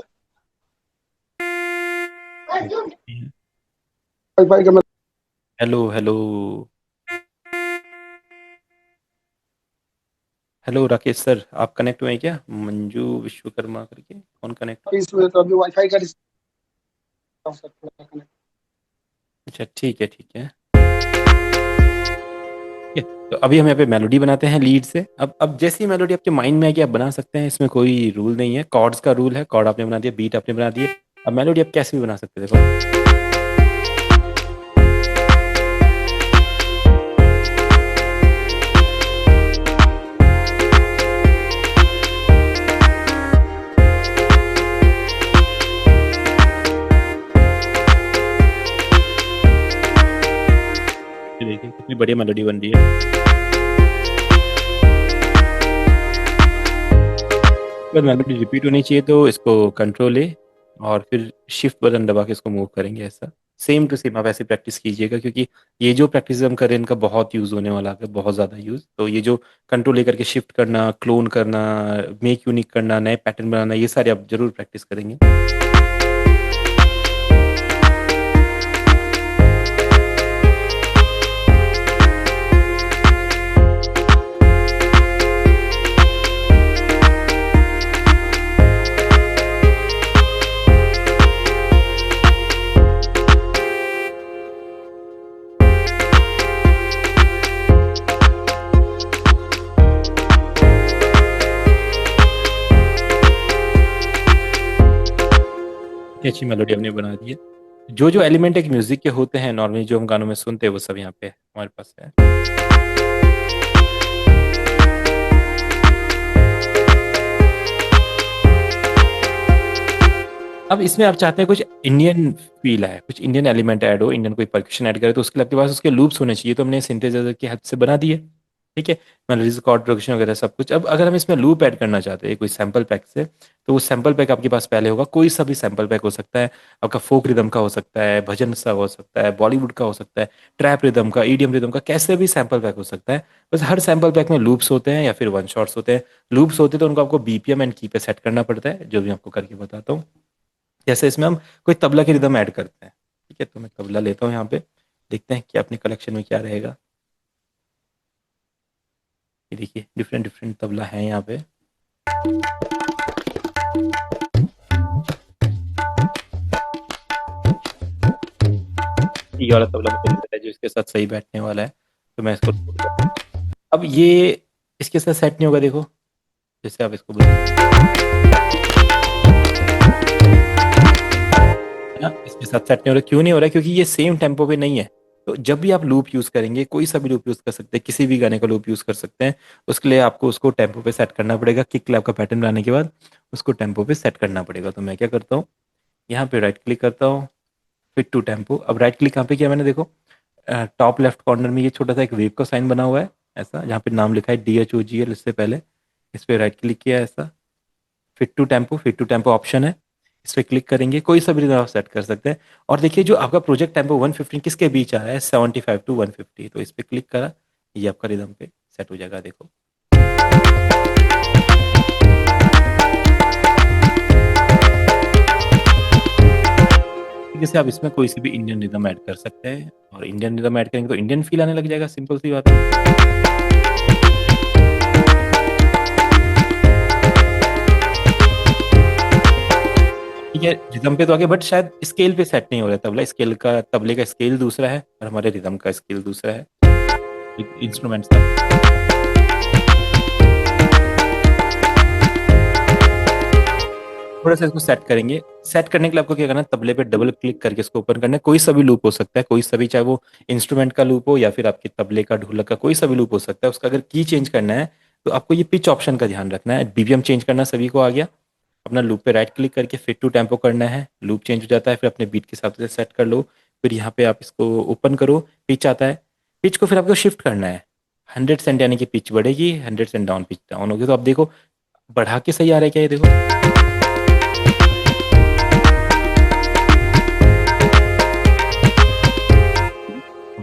वाईफाई का hello hello hello Rakesh sir, आप कनेक्ट हुए हैं क्या? मंजू विश्वकर्मा करके कौन कनेक्ट? इसमें तो अभी वाईफाई का अच्छा ठीक है ठीक है। ठीक है, तो अभी हम यहाँ पे मेलोडी बनाते हैं लीड से। अब जैसी ही मेलोडी आपके माइंड में आएगी आप बना सकते हैं, इसमें कोई रूल नहीं है। कॉर्ड्स का रूल है, कॉर्ड आपने बना दिया, बीट आपने बना दिया, अब मेलोडी आप कैसे भी बना सकते हैं। देखो ये देखिए कितनी बढ़िया मेलोडी बन रही है। अगर मेलोडी रिपीट होनी चाहिए तो इसको कंट्रोल ए और फिर शिफ्ट बटन दबा के इसको मूव करेंगे। ऐसा सेम टू सेम आप ऐसे प्रैक्टिस कीजिएगा, क्योंकि ये जो प्रैक्टिस हम करें इनका बहुत यूज़ होने वाला है, बहुत ज़्यादा यूज़। तो ये जो कंट्रोल ए करके शिफ्ट करना, क्लोन करना, मेक यूनिक करना, नए पैटर्न बनाना, ये सारे आप जरूर प्रैक्टिस करेंगे। इतनी अच्छी मेलोडी हमने बना दी है। जो जो एलिमेंट एक म्यूजिक के होते हैं नॉर्मली जो हम गानों में सुनते हैं, वो सब यहाँ पे हमारे पास है। अब इसमें आप चाहते हैं कुछ इंडियन फील है, कुछ इंडियन एलिमेंट ऐड हो, इंडियन कोई परक्यूशन ऐड करे, तो उसके लिए आपके पास उसके लूप्स होने चाहिए। तो हमने सिंथेसाइजर की हेल्प से बना दिए। ठीक है, मेलोडीज, कॉर्ड प्रोग्रेशन वगैरह सब कुछ। अब अगर हम इसमें लूप ऐड करना चाहते हैं कोई सैम्पल पैक से, तो वो सैम्पल पैक आपके पास पहले होगा। कोई सा भी सैम्पल पैक हो सकता है, आपका फोक रिदम का हो सकता है, भजन सा हो सकता है, बॉलीवुड का हो सकता है, ट्रैप रिदम का, ईडीएम रिदम का, कैसे भी सैम्पल पैक हो सकता है। बस हर सैम्पल पैक में लूप्स होते हैं या फिर वन शॉट्स होते हैं। लूप्स होते हैं तो उनको आपको बीपीएम एंड की पे सेट करना पड़ता है, जो भी आपको करके बताता हूँ। जैसे इसमें हम कोई तबला की रिदम ऐड करते हैं। ठीक है, तो मैं तबला लेता हूँ यहाँ पे, देखते हैं कि अपने कलेक्शन में क्या रहेगा। ये देखिए डिफरेंट डिफरेंट तबला है यहाँ पे। ये वाला तबला मुझे लगता है जो इसके साथ सही बैठने वाला है, तो मैं इसको अब ये इसके साथ सेट नहीं होगा। देखो जैसे आप इसको इसके साथ सेट नहीं हो रहा। क्यों नहीं हो रहा है? क्योंकि ये सेम टेम्पो पे नहीं है। तो जब भी आप लूप यूज करेंगे, कोई सा भी लूप यूज कर सकते हैं, किसी भी गाने का लूप यूज कर सकते हैं, उसके लिए आपको उसको टेम्पो पे सेट करना पड़ेगा। किक क्लैप का पैटर्न बनाने के बाद उसको टेम्पो पे सेट करना पड़ेगा। तो मैं क्या करता हूँ, यहाँ पे राइट क्लिक करता हूँ, फिट टू टेम्पो। अब राइट क्लिक कहाँ पे किया मैंने? देखो टॉप लेफ्ट कॉर्नर में ये छोटा सा एक वेव का साइन बना हुआ है, ऐसा, जहाँ पे नाम लिखा है DHOGL। इससे पहले इस पर राइट क्लिक किया, ऐसा fit to tempo. Fit to tempo option है, इस पर क्लिक करेंगे, कोई सा भी रिदम आप सेट कर सकते हैं। और देखिए जो आपका प्रोजेक्ट टेम्पो 115 किसके बीच आ रहा है? 75 to 150। तो इस पर क्लिक करा, ये आपका रिदम पे सेट हो जाएगा। देखो जैसे आप इसमें कोई सी भी इंडियन रिदम ऐड कर सकते हैं, और इंडियन रिदम ऐड करेंगे तो इंडियन फील आने लग जाएगा। सिंपल सी बात है। ठीक है, रिदम पे तो आगे, बट शायद स्केल पे सेट नहीं हो रहा है तबला। स्केल का, तबले का स्केल दूसरा है और हमारे रिदम का स्केल दूसरा है, इंस्ट्रूमेंट्स का। थोड़ा सा इसको सेट करेंगे। सेट करने के लिए आपको क्या करना है, तबले पे डबल क्लिक करके इसको ओपन करना है। कोई सा भी लूप हो सकता है, कोई सा भी, चाहे वो इंस्ट्रूमेंट का लूप हो या फिर आपके तबले का, ढोलक का, कोई सा भी लूप हो सकता है। उसका अगर की चेंज करना है तो आपको ये पिच ऑप्शन का ध्यान रखना है। बीपीएम चेंज करना सभी को आ गया। अपना लूप पे राइट क्लिक करके फिट टू टेम्पो करना है, लूप चेंज हो जाता है। फिर अपने बीट के हिसाब से सेट कर लो। फिर यहाँ पे आप इसको ओपन करो, पिच आता है। पिच को फिर आपको शिफ्ट करना है 100 सेंट, यानी कि पिच बढ़ेगी, 100 सेंट डाउन, पिच डाउन होगी। तो आप देखो बढ़ा के सही आ रहा है क्या, ये देखो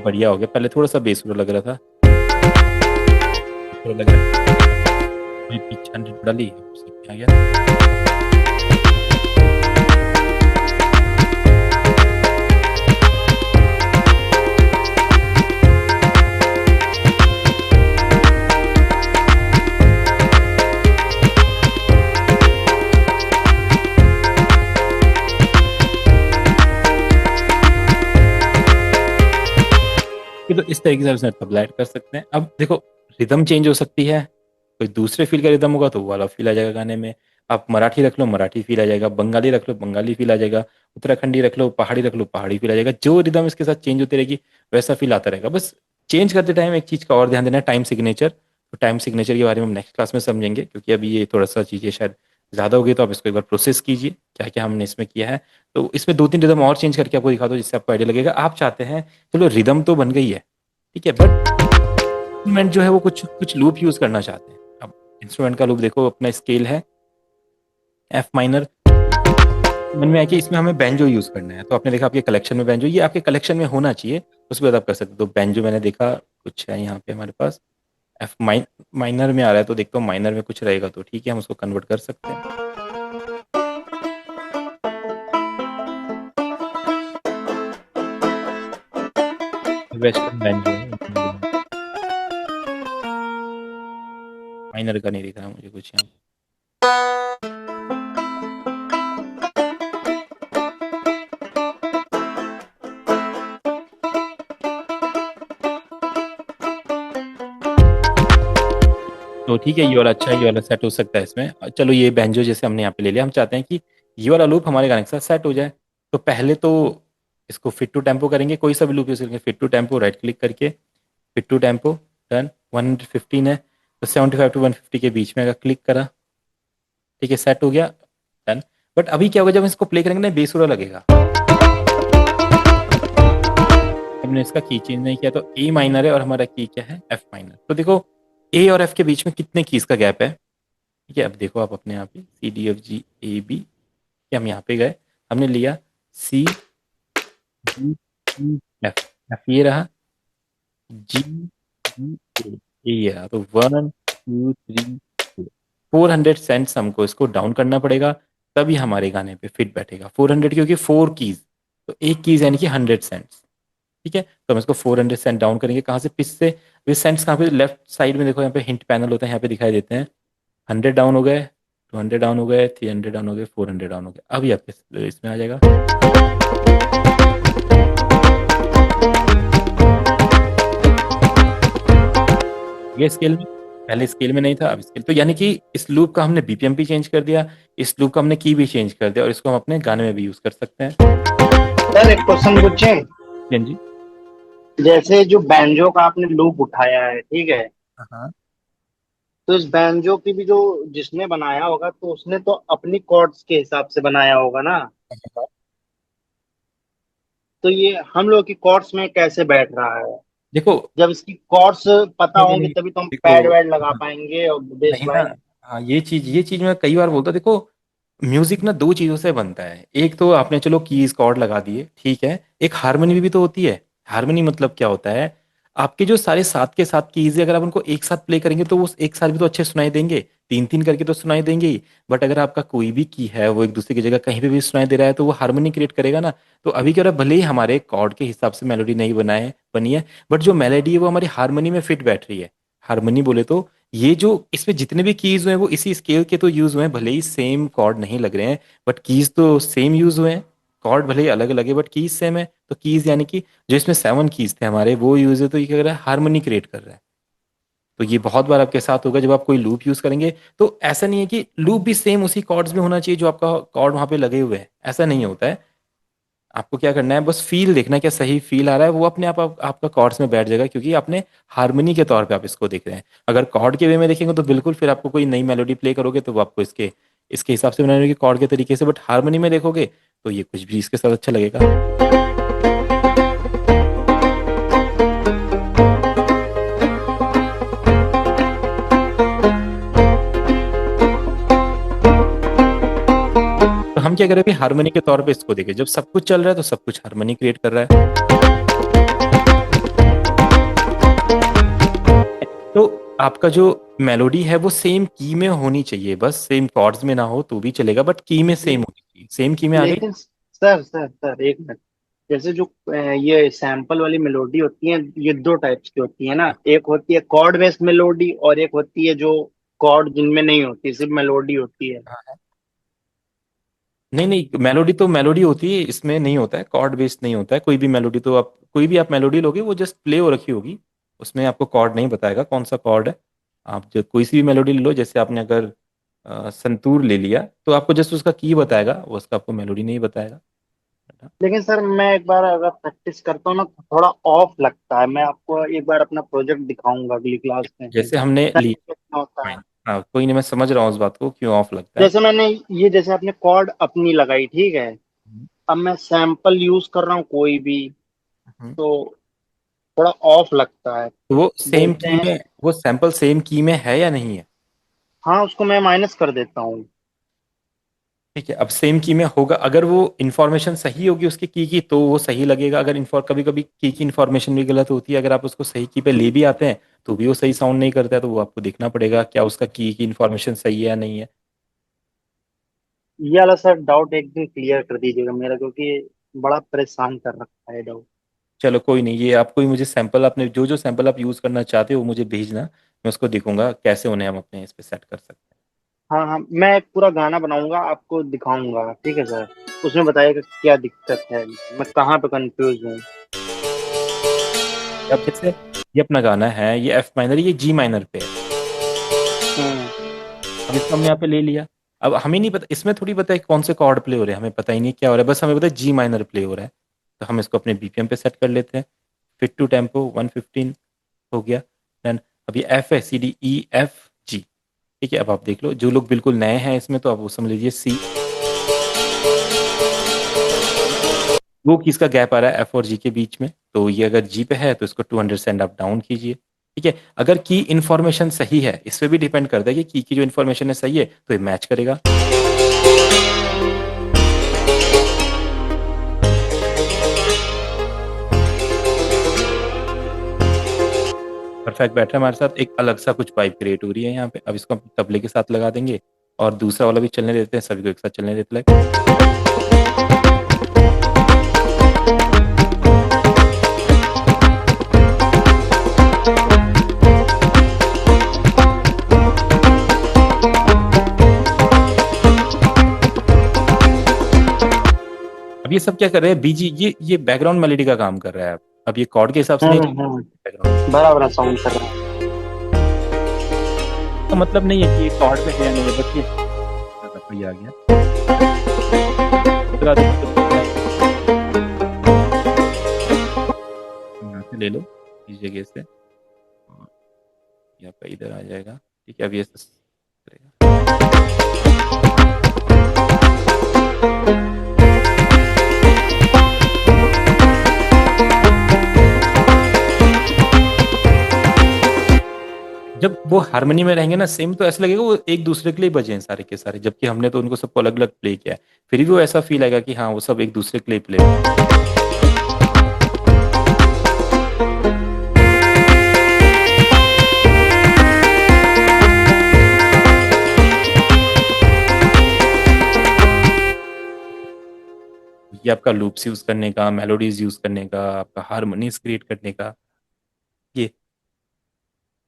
बढ़िया हो गया। पहले थोड़ा सा बेस लग रहा था, थोड़ा लग रहा है पिच 100 डाली, आ गया। कि तो इस तरीके से आप इसमें तबला ऐड कर सकते हैं। अब देखो रिदम चेंज हो सकती है, कोई दूसरे फील का रिदम होगा तो वो वाला फील आ जाएगा गाने में। आप मराठी रख लो, मराठी फील आ जाएगा। बंगाली रख लो, बंगाली फील आ जाएगा। उत्तराखंडी रख लो, पहाड़ी रख लो, पहाड़ी फील आ जाएगा। जो रिदम इसके साथ चेंज होती रहेगी वैसा फील आता रहेगा। बस चेंज करते टाइम एक चीज़ का और ध्यान देना है, टाइम सिग्नेचर। तो टाइम सिग्नेचर के बारे में हम नेक्स्ट क्लास में समझेंगे, क्योंकि अभी ये थोड़ा सा चीज़ें शायद ज़्यादा हो गई। तो आप इसको एक बार प्रोसेस कीजिए क्या क्या हमने इसमें किया है। तो इसमें 2-3 रिदम और चेंज करके आपको दिखा दो, जिससे आपको आइडिया लगेगा। आप चाहते हैं चलो रिदम तो बन गई है, ठीक है, बट इंस्ट्रूमेंट जो है वो कुछ कुछ लूप यूज करना चाहते हैं। अब इंस्ट्रूमेंट का लूप देखो, अपना स्केल है एफ माइनर। मन में आया कि इसमें हमें बैंजो यूज करना है, तो आपने देखा आपके कलेक्शन में बैंजो, ये आपके कलेक्शन में होना चाहिए, उसके बाद आप कर सकते हो। तो बैंजो मैंने देखा कुछ है यहाँ पे हमारे पास, एफ माइनर में आ रहा है, तो देखता हूँ माइनर में कुछ रहेगा तो ठीक है, हम उसको कन्वर्ट कर सकते हैं। वेस्टर्न बैंजो है, माइनर का नहीं दिख रहा मुझे कुछ यहाँ। तो ठीक है, ये वाला अच्छा है, ये वाला सेट हो सकता है इसमें। चलो ये बैंजो जैसे हमने यहाँ पे ले लिया, हम चाहते हैं कि ये वाला लूप हमारे गाने के साथ सेट हो जाए। तो पहले तो इसको फिट टू टेम्पो करेंगे, कोई सा भी लूप यूज करेंगे। Fit to tempo, right click करके फिट टू टेम्पो, डन। 115 है तो 75 टू 150 के बीच में अगर क्लिक करा, ठीक है, सेट हो गया, डन। बट अभी क्या होगा, जब हम इसको प्ले करेंगे ना, बेसुरा लगेगा। हमने इसका की चेंज नहीं किया, तो ए माइनर है और हमारा की क्या है, एफ माइनर। तो देखो ए और एफ के बीच में कितने कीज का गैप है, ठीक है। अब देखो आप अपने यहाँ पे C D F G A B, हम यहाँ पे गए, हमने लिया सी जी ई एफ, एफ ये रहा, जी जी ए ये रहा। तो 1 2 3 400 सेंट्स हमको इसको डाउन करना पड़ेगा, तभी हमारे गाने पे फिट बैठेगा। 400 क्योंकि 4 कीज, तो एक कीज यानी कि 100 सेंट्स, ठीक है। तो हम इसको 400 सेंट डाउन करेंगे। कहाँ से, पिच से। वे सेंट्स कहाँ पे, लेफ्ट साइड में देखो, यहाँ पे हिंट पैनल होता है, यहाँ पे दिखाई देते हैं। 100 डाउन हो गए, 200 डाउन हो गए, 300 डाउन हो गए, 400 डाउन हो गए। अभी आपके इसमें आ जाएगा। ये स्केल में, पहले स्केल में नहीं था, अब स्केल। तो यानी कि इस लूप का हमने बीपीएम भी चेंज कर दिया, इस लूप का हमने की भी चेंज कर दिया, और इसको हम अपने गाने में भी यूज कर सकते हैं। सर एक क्वेश्चन पूछे। हाँ जी। जैसे जो बैंजो का आपने लूप उठाया है, ठीक है, हाँ तो इस बैंजो की भी जो जिसने बनाया होगा तो उसने तो अपनी कॉर्ड्स के हिसाब से बनाया होगा ना। हाँ। तो ये हम लोग की कॉर्ड्स में कैसे बैठ रहा है? देखो, जब इसकी कॉर्ड्स पता नहीं नहीं होंगी नहीं, तभी तो हम देखो, पैड वैड लगा हाँ, पाएंगे और बेस नहीं ना, लाइन। हाँ, ये चीज मैं कई बार बोलता हूँ। देखो म्यूजिक ना दो चीजों से बनता है। एक तो आपने चलो कीज कॉर्ड लगा दिए, ठीक है, एक हारमोनी भी तो होती है। हारमोनी मतलब क्या होता है, आपके जो सारे साथ के साथ कीज है, अगर आप उनको एक साथ प्ले करेंगे तो वो एक साथ भी तो अच्छे सुनाई देंगे, तीन तीन करके तो सुनाई देंगे ही। बट अगर आपका कोई भी की है वो एक दूसरे की जगह कहीं पे भी सुनाई दे रहा है, तो वो हारमोनी क्रिएट करेगा ना। तो अभी क्या हो रहा है, भले ही हमारे कॉर्ड के हिसाब से मेलोडी नहीं बनी है, बट जो मेलोडी है वो हमारी हारमोनी में फिट बैठ रही है। हारमोनी बोले तो ये जो इसमें जितने भी कीज हुए हैं वो इसी स्केल के तो यूज हुए हैं, भले ही सेम कॉर्ड नहीं लग रहे हैं, बट कीज तो सेम यूज हुए हैं। कॉर्ड भले ही अलग अलग है बट कीज सेम है, तो कीज यानी कि जो इसमें 7 कीज थे हमारे वो यूज है, तो ये क्या कर रहा है, हारमोनी क्रिएट कर रहा है। तो ये बहुत बार आपके साथ होगा जब आप कोई लूप यूज करेंगे, तो ऐसा नहीं है कि लूप भी सेम उसी कॉर्ड्स में होना चाहिए जो आपका कॉर्ड वहां पे लगे हुए हैं, ऐसा नहीं होता है। आपको क्या करना है, बस फील देखना है, क्या सही फील आ रहा है, वो अपने आपका कॉर्ड्स में बैठ जाएगा, क्योंकि आपने हारमोनी के तौर पे आप इसको देख रहे हैं। अगर कॉर्ड के वे में देखेंगे तो बिल्कुल फिर आपको कोई नई मेलोडी प्ले करोगे तो वो आपको इसके इसके हिसाब से बनाने होगी कॉर्ड के तरीके से, बट हारमोनी में देखोगे तो ये कुछ भी इसके साथ अच्छा लगेगा। तो हम क्या करें अभी, हारमोनी के तौर पे इसको देखें, जब सब कुछ चल रहा है तो सब कुछ हारमोनी क्रिएट कर रहा है। तो आपका जो मेलोडी है वो सेम की में होनी चाहिए, बस सेम कॉर्ड्स में ना हो तो भी चलेगा, बट की में सेम होनी चाहिए, सेम की में आ गई। लेकिन सर एक मिनट। जैसे जो ये सैंपल वाली मेलोडी होती है, ये दो टाइप्स की होती है ना। एक होती है कॉर्ड बेस्ड मेलोडी, और एक होती है जो कॉर्ड जिनमें नहीं होती, सिर्फ मेलोडी होती है। नहीं नहीं, मेलोडी तो मेलोडी होती है, इसमें नहीं होता है, कॉर्ड बेस्ड नहीं होता है कोई भी मेलोडी। तो आप कोई भी आप मेलोडी लोगे वो जस्ट प्ले हो रखी होगी, उसमें आपको कॉर्ड नहीं बताएगा कौन सा कॉर्ड है। आप जो कोई सी भी मेलोडी ले लो, जैसे आपने अगर संतूर ले लिया तो आपको जस्ट उसका की बताएगा, वो उसका आपको मेलोडी नहीं बताएगा। लेकिन सर मैं एक बार अगर प्रैक्टिस करता हूँ ना तो थोड़ा ऑफ लगता है। मैं आपको एक बार अपना प्रोजेक्ट दिखाऊंगा अगली क्लास में। जैसे हमने पता ली, नहीं कैसा होता है। हाँ कोई नहीं, मैं समझ रहा हूँ उस बात को क्यों ऑफ लगता है। जैसे मैंने ये, जैसे आपने कॉर्ड अपनी लगाई, ठीक है। हम्म, अब मैं सैंपल यूज कर रहा हूँ कोई भी, हम्म। तो थोड़ा ऑफ लगता है। तो वो सेम बोलते की हैं। में, वो सैंपल सेम की में है या नहीं है? हाँ, उसको मैं माइनस कर देता हूँ। ठीक है, अब सेम की में होगा, अगर वो इन्फॉर्मेशन सही होगी उसकी की तो वो सही लगेगा। अगर कभी कभी की इन्फॉर्मेशन भी गलत होती है, अगर आप उसको सही की पे ले भी आते हैं तो भी वो सही साउंड नहीं करता है, तो वो आपको देखना पड़ेगा क्या उसका की इन्फॉर्मेशन सही है या नहीं है। ये वाला सर डाउट एक दिन क्लियर कर दीजिएगा मेरा, क्योंकि बड़ा परेशान कर रखा है डाउट। चलो कोई नहीं, ये आपको ही मुझे सैंपल, आपने जो जो सैंपल आप यूज करना चाहते हो वो मुझे भेजना, मैं उसको देखूंगा कैसे उन्हें हम अपने इस पे सेट कर सकते हैं। हाँ हाँ, मैं एक पूरा गाना बनाऊंगा, आपको दिखाऊंगा, ठीक है सर। उसमें बताइएगा क्या दिक्कत है, मैं कहाँ पे कंफ्यूज हूँ। अब जैसे ये अपना गाना है, ये एफ माइनर, ये जी माइनर पे है। हम्म। अब इसको हमने यहाँ पे ले लिया। अब हमें नहीं पता, इसमें थोड़ी पता है कि कौन से कॉर्ड प्ले हो रहे हैं, हमें पता ही नहीं क्या हो रहा है, बस हमें पता है जी माइनर प्ले हो रहा है। तो हम इसको अपने बीपीएम पे सेट कर लेते हैं। फिट टू टेम्पो 115 हो गया। देन अब ये एफ है, सी डी ई एफ जी। ठीक है, अब आप देख लो, जो लोग बिल्कुल नए हैं इसमें तो आप वो समझ लीजिए सी, वो किस का गैप आ रहा है एफ और जी के बीच में, तो ये अगर जी पे है तो इसको 200 सेंड अप डाउन कीजिए। ठीक है, अगर की इन्फॉर्मेशन सही है, इस पे भी डिपेंड करता है कि की जो इन्फॉर्मेशन है सही है तो ये मैच करेगा। परफेक्ट बैठ रहा है हमारे साथ, एक अलग सा कुछ वाइब क्रिएट हो रही है यहाँ पे। अब इसको हम तबले के साथ लगा देंगे और दूसरा वाला भी चलने देते हैं, सभी को एक साथ चलने देते हैं। अब ये सब क्या कर रहे हैं, बीजी ये बैकग्राउंड मेलोडी का काम कर रहा है। अब ये कॉर्ड के हिसाब से नहीं बैकग्राउंड, बराबर साउंड कर रहा है। का मतलब नहीं है कि ये कॉर्ड में है या नहीं है, बस ये आ गया। दूसरा यहाँ से ले लो इस जगह से, और यहाँ पे इधर आ जाएगा। ठीक है, अब ये करेगा। जब वो हारमोनी में रहेंगे ना सेम, तो ऐसा लगेगा वो एक दूसरे के लिए बजे हैं सारे के सारे, जबकि हमने तो उनको सबको अलग अलग प्ले किया है। फिर भी वो ऐसा फील आएगा कि हाँ वो सब एक दूसरे के लिए प्ले। ये आपका लूप्स यूज करने का, मेलोडीज यूज करने का, आपका हारमोनीज क्रिएट करने का, ये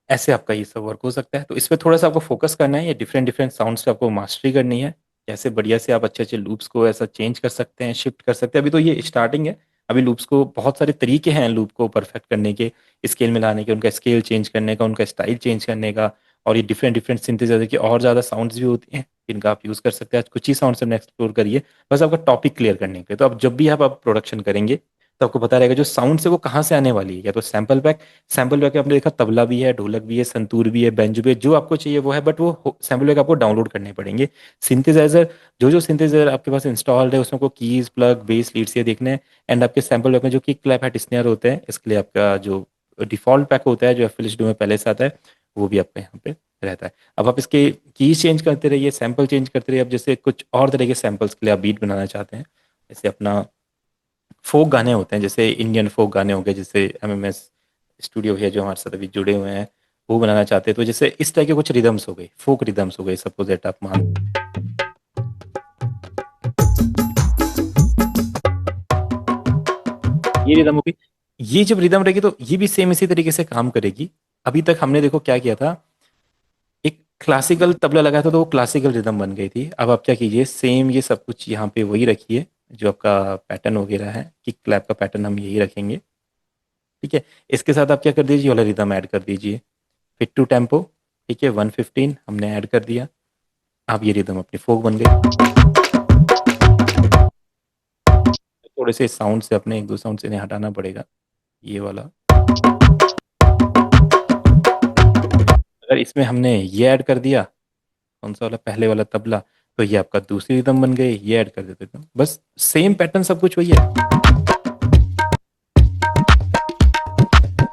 ऐसे आपका ये सब वर्क हो सकता है। तो इस पे थोड़ा-सा आपको फ़ोकस करना है, ये डिफरेंट डिफरेंट साउंड्स पे आपको मास्टरी करनी है। कैसे बढ़िया से आप अच्छे-अच्छे लूप्स को ऐसा चेंज कर सकते हैं, शिफ्ट कर सकते हैं। अभी तो ये स्टार्टिंग है, अभी लूप्स को बहुत सारे तरीके हैं लूप को परफेक्ट करने के, स्केल में लाने के, उनका स्केल चेंज करने का, उनका स्टाइल चेंज करने का, और ये डिफरेंट डिफरेंट सिंथेसाइज़र की और ज़्यादा साउंड्स भी होती हैं, जिनका आप यूज़ कर सकते हैं। आज कुछ ही साउंड्स हमने एक्सप्लोर करिए, बस आपका टॉपिक क्लियर करने के लिए। तो अब जब भी आप प्रोडक्शन करेंगे, तो आपको पता रहेगा जो साउंड्स है वो कहाँ से आने वाली है। या तो सैंपल पैक में आपने देखा तबला भी है, ढोलक भी है, संतूर भी है, बेंजो भी है, जो आपको चाहिए वो है, बट वो सैंपल पैक आपको डाउनलोड करने पड़ेंगे। सिंथेसाइजर, जो सिंथेसाइजर आपके पास इंस्टॉल्ड है उसमें को कीज, प्लग, बेस, लीड्स ये देखने हैं। एंड आपके सैंपल पैक में जो किक, क्लैप, हैट, स्नेयर होते हैं, इसके लिए आपका जो डिफॉल्ट पैक होता है जो FL Studio में पहले से आता है, वो भी आपके यहाँ पे रहता है। अब आप इसके कीज चेंज करते रहिए, सैंपल चेंज करते रहिए। अब जैसे कुछ और तरह के सैंपल्स के लिए आप बीट बनाना चाहते हैं, जैसे अपना फोक गाने होते हैं, जैसे इंडियन फोक गाने हो गए, जैसे MMS स्टूडियो है जो हमारे साथ अभी जुड़े हुए हैं, वो बनाना चाहते हैं। तो जैसे इस तरह के कुछ रिदम्स हो गए, फोक रिदम्स हो गए, सपोज दैट आप मान, ये रिदम होगी। ये जब रिदम रहेगी तो ये भी सेम इसी तरीके से काम करेगी। अभी तक हमने देखो क्या किया था, एक क्लासिकल तबला लगाया था तो वो क्लासिकल रिदम बन गई थी। अब आप क्या कीजिए, सेम ये सब कुछ यहाँ पे वही रखिए, जो आपका पैटर्न वगैरह है, किक क्लैप का पैटर्न हम यही रखेंगे, ठीक है। इसके साथ आप क्या कर दीजिए, वाला रिदम ऐड कर दीजिए, फिट टू टेम्पो, ठीक है, 115 हमने ऐड कर दिया। अब ये रिदम अपनी फोक बन गई। थोड़े से साउंड से अपने एक दो साउंड से इन्हें हटाना पड़ेगा, ये वाला। अगर इसमें हमने ये ऐड कर दिया, कौन सा वाला, पहले वाला तबला, तो ये आपका दूसरी रिदम बन गई, ये ऐड कर देते थे। बस सेम पैटर्न सब कुछ वही है।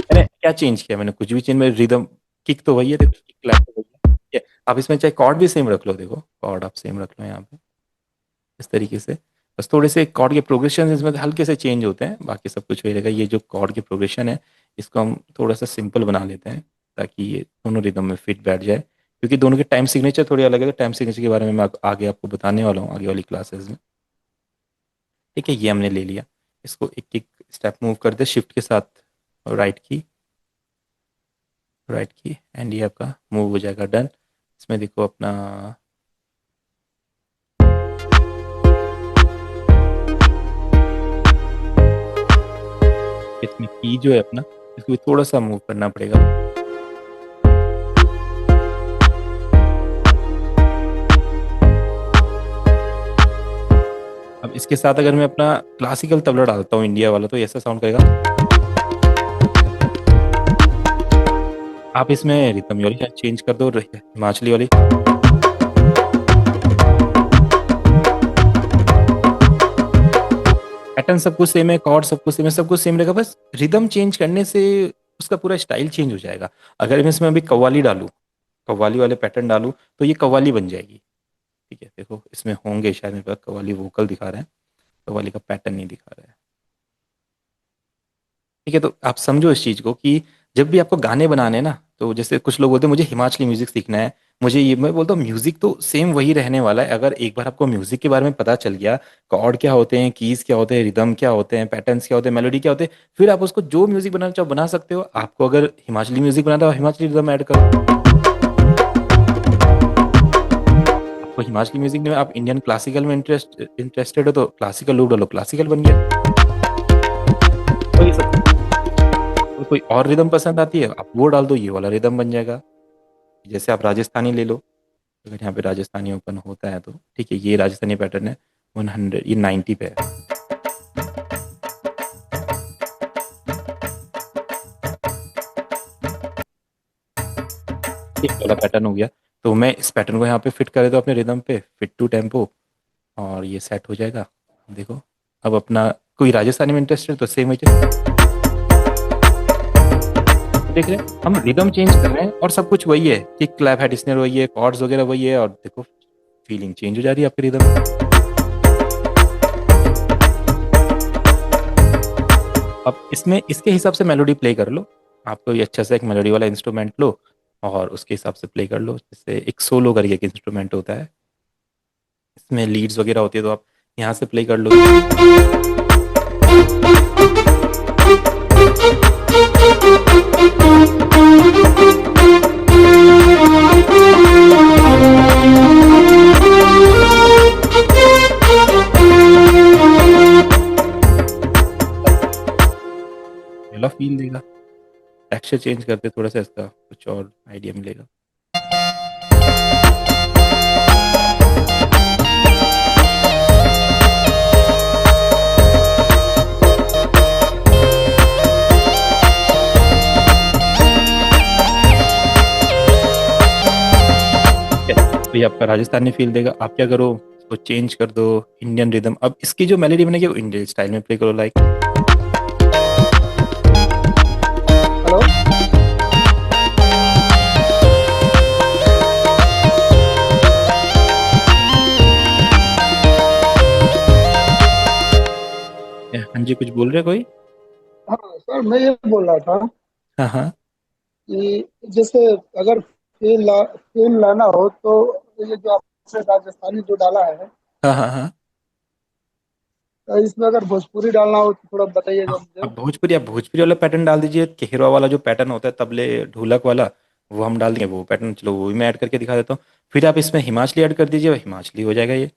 मैंने क्या चेंज किया, मैंने कुछ भी चेंज में, रिदम किक तो वही है, देखो किक क्लैप तो वही है, ठीक है। आप इसमें चाहे कॉर्ड भी सेम रख लो, देखो कॉर्ड आप सेम रख लो यहाँ पे, इस तरीके से। बस थोड़े से कॉर्ड के प्रोग्रेशन इसमें हल्के से चेंज होते हैं, बाकी सब कुछ वही रहेगा। ये जो कॉर्ड के प्रोग्रेशन है, इसको हम थोड़ा सा सिंपल बना लेते हैं, ताकि ये दोनों रिदम में फिट बैठ जाए, क्योंकि दोनों के टाइम सिग्नेचर थोड़ी अलग है। तो टाइम सिग्नेचर के बारे में मैं आगे आपको बताने वाला हूँ, आगे वाली क्लासेस में, ठीक है। ये हमने ले लिया, इसको एक एक स्टेप मूव कर दे शिफ्ट के साथ, राइट की, राइट की, एंड ये आपका मूव हो जाएगा, डन। इसमें देखो अपना इसमें की जो है अपना, इसको भी थोड़ा सा मूव करना पड़ेगा। अब इसके साथ अगर मैं अपना क्लासिकल तबला डालता हूँ इंडिया वाला, तो ऐसा साउंड करेगा। आप इसमें रिदम वाली चेंज कर दो, हिमाचली वाली। पैटर्न सब कुछ सेम है, कॉर्ड सब कुछ सेम है, सब कुछ सेम रहेगा, बस रिदम चेंज करने से उसका पूरा स्टाइल चेंज हो जाएगा। अगर मैं इसमें अभी कव्वाली डालूं, कव्वाली वाले पैटर्न डालूं, तो ये कव्वाली बन जाएगी, ठीक है। देखो इसमें होंगे शायद, मेरे पास कव्वाली वोकल दिखा रहे हैं, कव्वाली का पैटर्न नहीं दिखा रहा है, ठीक है। तो आप समझो इस चीज़ को कि जब भी आपको गाने बनाने हैं ना, तो जैसे कुछ लोग बोलते हैं मुझे हिमाचली म्यूजिक सीखना है, मुझे ये, मैं बोलता हूँ म्यूजिक तो सेम वही रहने वाला है। अगर एक बार आपको म्यूजिक के बारे में पता चल गया, कॉर्ड क्या होते हैं, कीज क्या होते हैं, रिदम क्या होते हैं, पैटर्न्स क्या होते हैं, मेलोडी क्या होते हैं, फिर आप उसको जो म्यूजिक बनाना चाहो बना सकते हो। आपको अगर हिमाचली म्यूजिक बनाना हो, हिमाचली रिदम ऐड करो। आपको हिमाचली म्यूजिक में, आप इंडियन क्लासिकल में इंटरेस्टेड हो, तो क्लासिकल लूप डालो, क्लासिकल बन गया। तो ये सब, तो कोई और रिदम पसंद आती है आप वो डाल दो, ये वाला रिदम बन जाएगा। जैसे आप राजस्थानी ले लो, अगर यहाँ पे राजस्थानी ओपन होता है तो ठीक है, ये राजस्थानी पैटर्न है 100, ये 90 पे है, एक वाला पैटर्न हो गया। तो मैं इस पैटर्न को यहाँ पे फिट कर देता हूँ अपने रिदम पे, फिट टू टेम्पो, और ये सेट हो जाएगा। देखो अब अपना कोई राजस्थानी में इंटरेस्टेड तो सेम है, देख रहे हैं हम रिदम चेंज कर रहे हैं और सब कुछ वही है, किक, क्लैप, हेड, स्नेयर वही है, कॉर्ड्स वगैरह वही है, और देखो फीलिंग चेंज हो जा रही है आपके रिदम में। अब इसमें इसके हिसाब से मेलोडी प्ले कर लो, आपको ये अच्छा सा एक मेलोडी वाला इंस्ट्रूमेंट लो और उसके हिसाब से प्ले कर लो। जैसे एक सोलो करके एक इंस्ट्रूमेंट होता है, इसमें लीड्स वगैरह होती है, तो आप यहाँ से प्ले कर लो। टेक्सचर चेंज करते थोड़ा सा, इसका कुछ और आइडिया मिलेगा। तो ये आपका राजस्थानी फील देगा। आप क्या करो, इसको चेंज कर दो इंडियन रिदम। अब इसकी जो मेलोडी बनेगी वो इंडियन स्टाइल में प्ले करो, लाइक हेलो। हाँ जी, कुछ बोल रहे कोई? हाँ सर, मैं ये बोल रहा था हाँ हाँ कि जैसे अगर फील लाना हो तो ये जो आपने राजस्थानी जो डाला है, हाँ हाँ हाँ तो इसमें अगर भोजपुरी डालना हो तो थोड़ा बताइएगा हाँ। मुझे। अब भोजपुरी, आप भोजपुरी वाला पैटर्न डाल दीजिए। केहरवा वाला जो पैटर्न होता है तबले ढोलक वाला, वो हम डाल देंगे वो पैटर्न। चलो वो भी मैं ऐड करके दिखा देता हूँ। फिर आप इसमें हिमाचली ऐड कर दीजिए, वो हिमाचली हो जाएगा ये।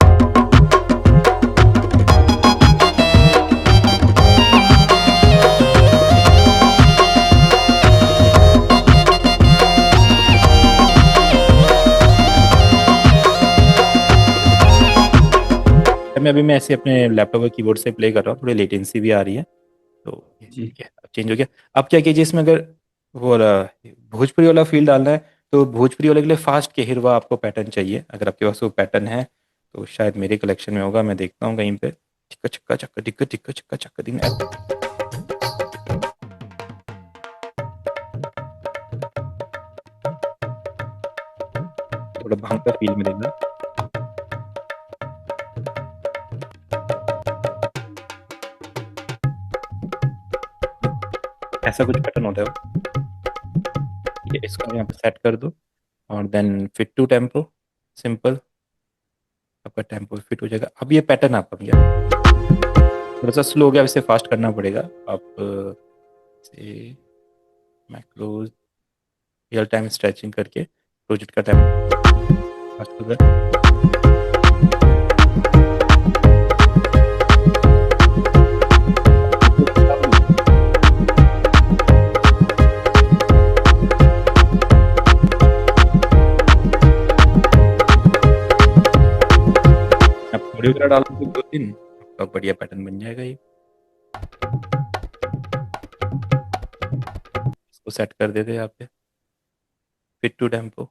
मैं ऐसे अपने लैपटॉप के कीबोर्ड से प्ले कर रहा हूँ, थोड़ी लेटेंसी भी आ रही है। तो ये जी। ठीक है, अब चेंज हो गया। अब क्या कीजिए, इसमें अगर वो वाला भोजपुरी वाला फील डालना है तो भोजपुरी वाले के लिए फास्ट केहिरवा आपको पैटर्न चाहिए। अगर आपके पास वो पैटर्न है तो शायद मेरे कलेक्शन में होगा, मैं देखता हूँ कहीं पे। टिक्का चक्का चक्का टिक्का टिक्का चक्का चक्का दिन। थोड़ा भांग का फील मिलेगा। ऐसा कुछ पैटर्न होता है वो। ये इसको यहाँ पे सेट कर दो और then fit to tempo, simple आपका टेम्पो फिट हो जाएगा। अब ये पैटर्न आपका भैया थोड़ा सा स्लो हो गया, इसे फास्ट करना पड़ेगा। आप से मैं क्लोज रियल टाइम स्ट्रेचिंग करके प्रोजेक्ट का टाइम फास्ट हो गया। आप थोड़ी वगैरह डाल दो 2-3, आपका बढ़िया पैटर्न बन जाएगा ये। इसको सेट कर देते हैं यहाँ पे, फिट टू टेम्पो।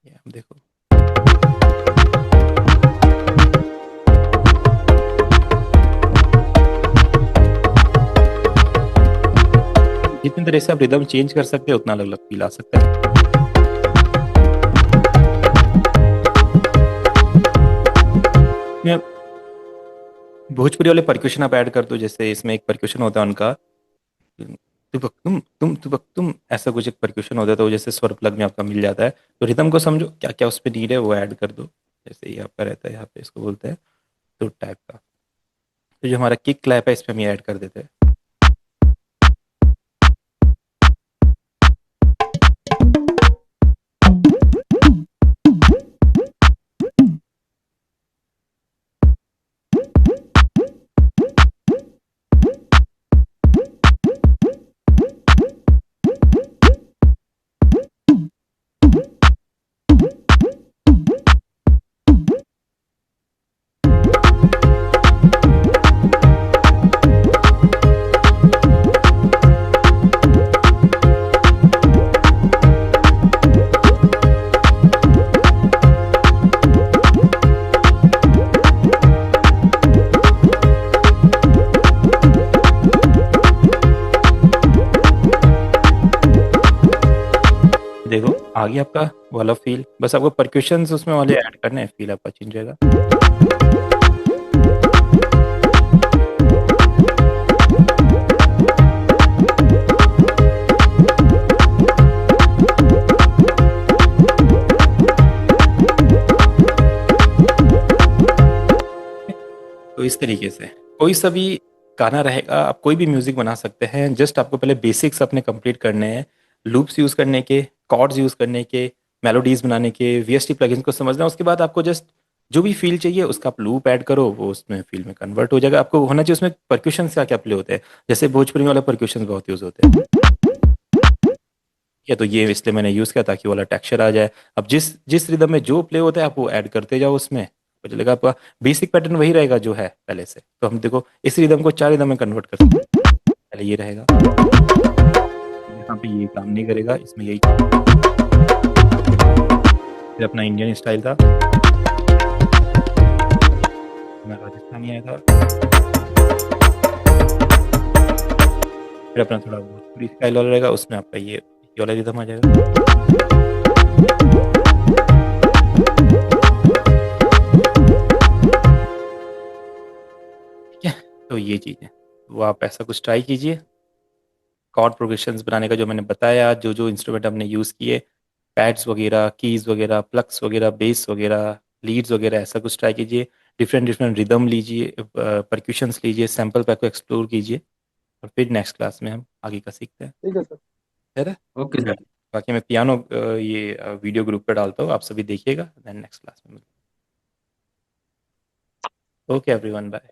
ये आप देखो, जितनी तरह से आप रिदम चेंज कर सकते हैं उतना अलग अलग फील आ सकता है। ये भोजपुरी वाले परक्यूशन आप ऐड कर दो। जैसे इसमें एक परक्यूशन होता है उनका, तुबक तुम ऐसा कुछ एक परक्यूशन होता है, तो जैसे स्वर प्लग में आपका मिल जाता है। तो रिदम को समझो क्या क्या उस पर नीड है वो ऐड कर दो। जैसे ये आपका रहता है यहाँ पे, इसको बोलते हैं तो टाइप का। तो जो हमारा किक क्लैप है इस पर हम ये ऐड कर देते हैं। देखो आ गया आपका वाला फील। बस आपको परक्यूशंस उसमें वाले ऐड करने हैं, फील आपका चेंज रहेगा। तो इस तरीके से कोई सा भी गाना रहेगा, आप कोई भी म्यूजिक बना सकते हैं। जस्ट आपको पहले बेसिक्स अपने कंप्लीट करने हैं, लूप्स यूज करने के, कॉर्ड्स यूज करने के, मेलोडीज बनाने के, वीएसटी प्लगइन्स को समझना है। उसके बाद आपको जस्ट जो भी फील चाहिए उसका आप लूप ऐड करो, वो उसमें फील में कन्वर्ट हो जाएगा। आपको होना चाहिए उसमें परक्यूशन का क्या प्ले होते हैं, जैसे भोजपुरी वाला परक्यूशन बहुत यूज होते हैं, या तो ये इसलिए मैंने यूज किया ताकि वो वाला टेक्सचर आ जाए। अब जिस जिस रिदम में जो प्ले होता है आप वो ऐड करते जाओ उसमें, तो चलेगा। आपका बेसिक पैटर्न वही रहेगा जो है पहले से। तो हम देखो इस रिदम को 4 रिदम में कन्वर्ट कर सकते हैं। पहले ये रहेगा, यहाँ पे ये काम नहीं करेगा, इसमें यही। फिर अपना इंडियन स्टाइल था, मैं राजस्थानी आया था। फिर अपना थोड़ा भोजपुरी स्टाइल वाला रहेगा, उसमें आपका ये वाला रिदम आ जाएगा। ठीक है, तो ये चीज़ है, वो आप ऐसा कुछ ट्राई कीजिए। कॉर्ड प्रोग्रेशंस बनाने का जो मैंने बताया, जो जो इंस्ट्रूमेंट हमने यूज़ किए, पैड्स वगैरह, कीज़ वगैरह, प्लक्स वगैरह, बेस वगैरह, लीड्स वगैरह, ऐसा कुछ ट्राई कीजिए। डिफरेंट डिफरेंट रिदम लीजिए, परक्यूशंस लीजिए, सैम्पल पैक को एक्सप्लोर कीजिए, और फिर नेक्स्ट क्लास में हम आगे का सीखते हैं। ठीक है सर। है। Okay sir. बाकी मैं पियानो ये वीडियो ग्रुप पे डालता हूँ, आप सभी देखिएगा, देन नेक्स्ट क्लास में मिलते हैं। Okay everyone, bye.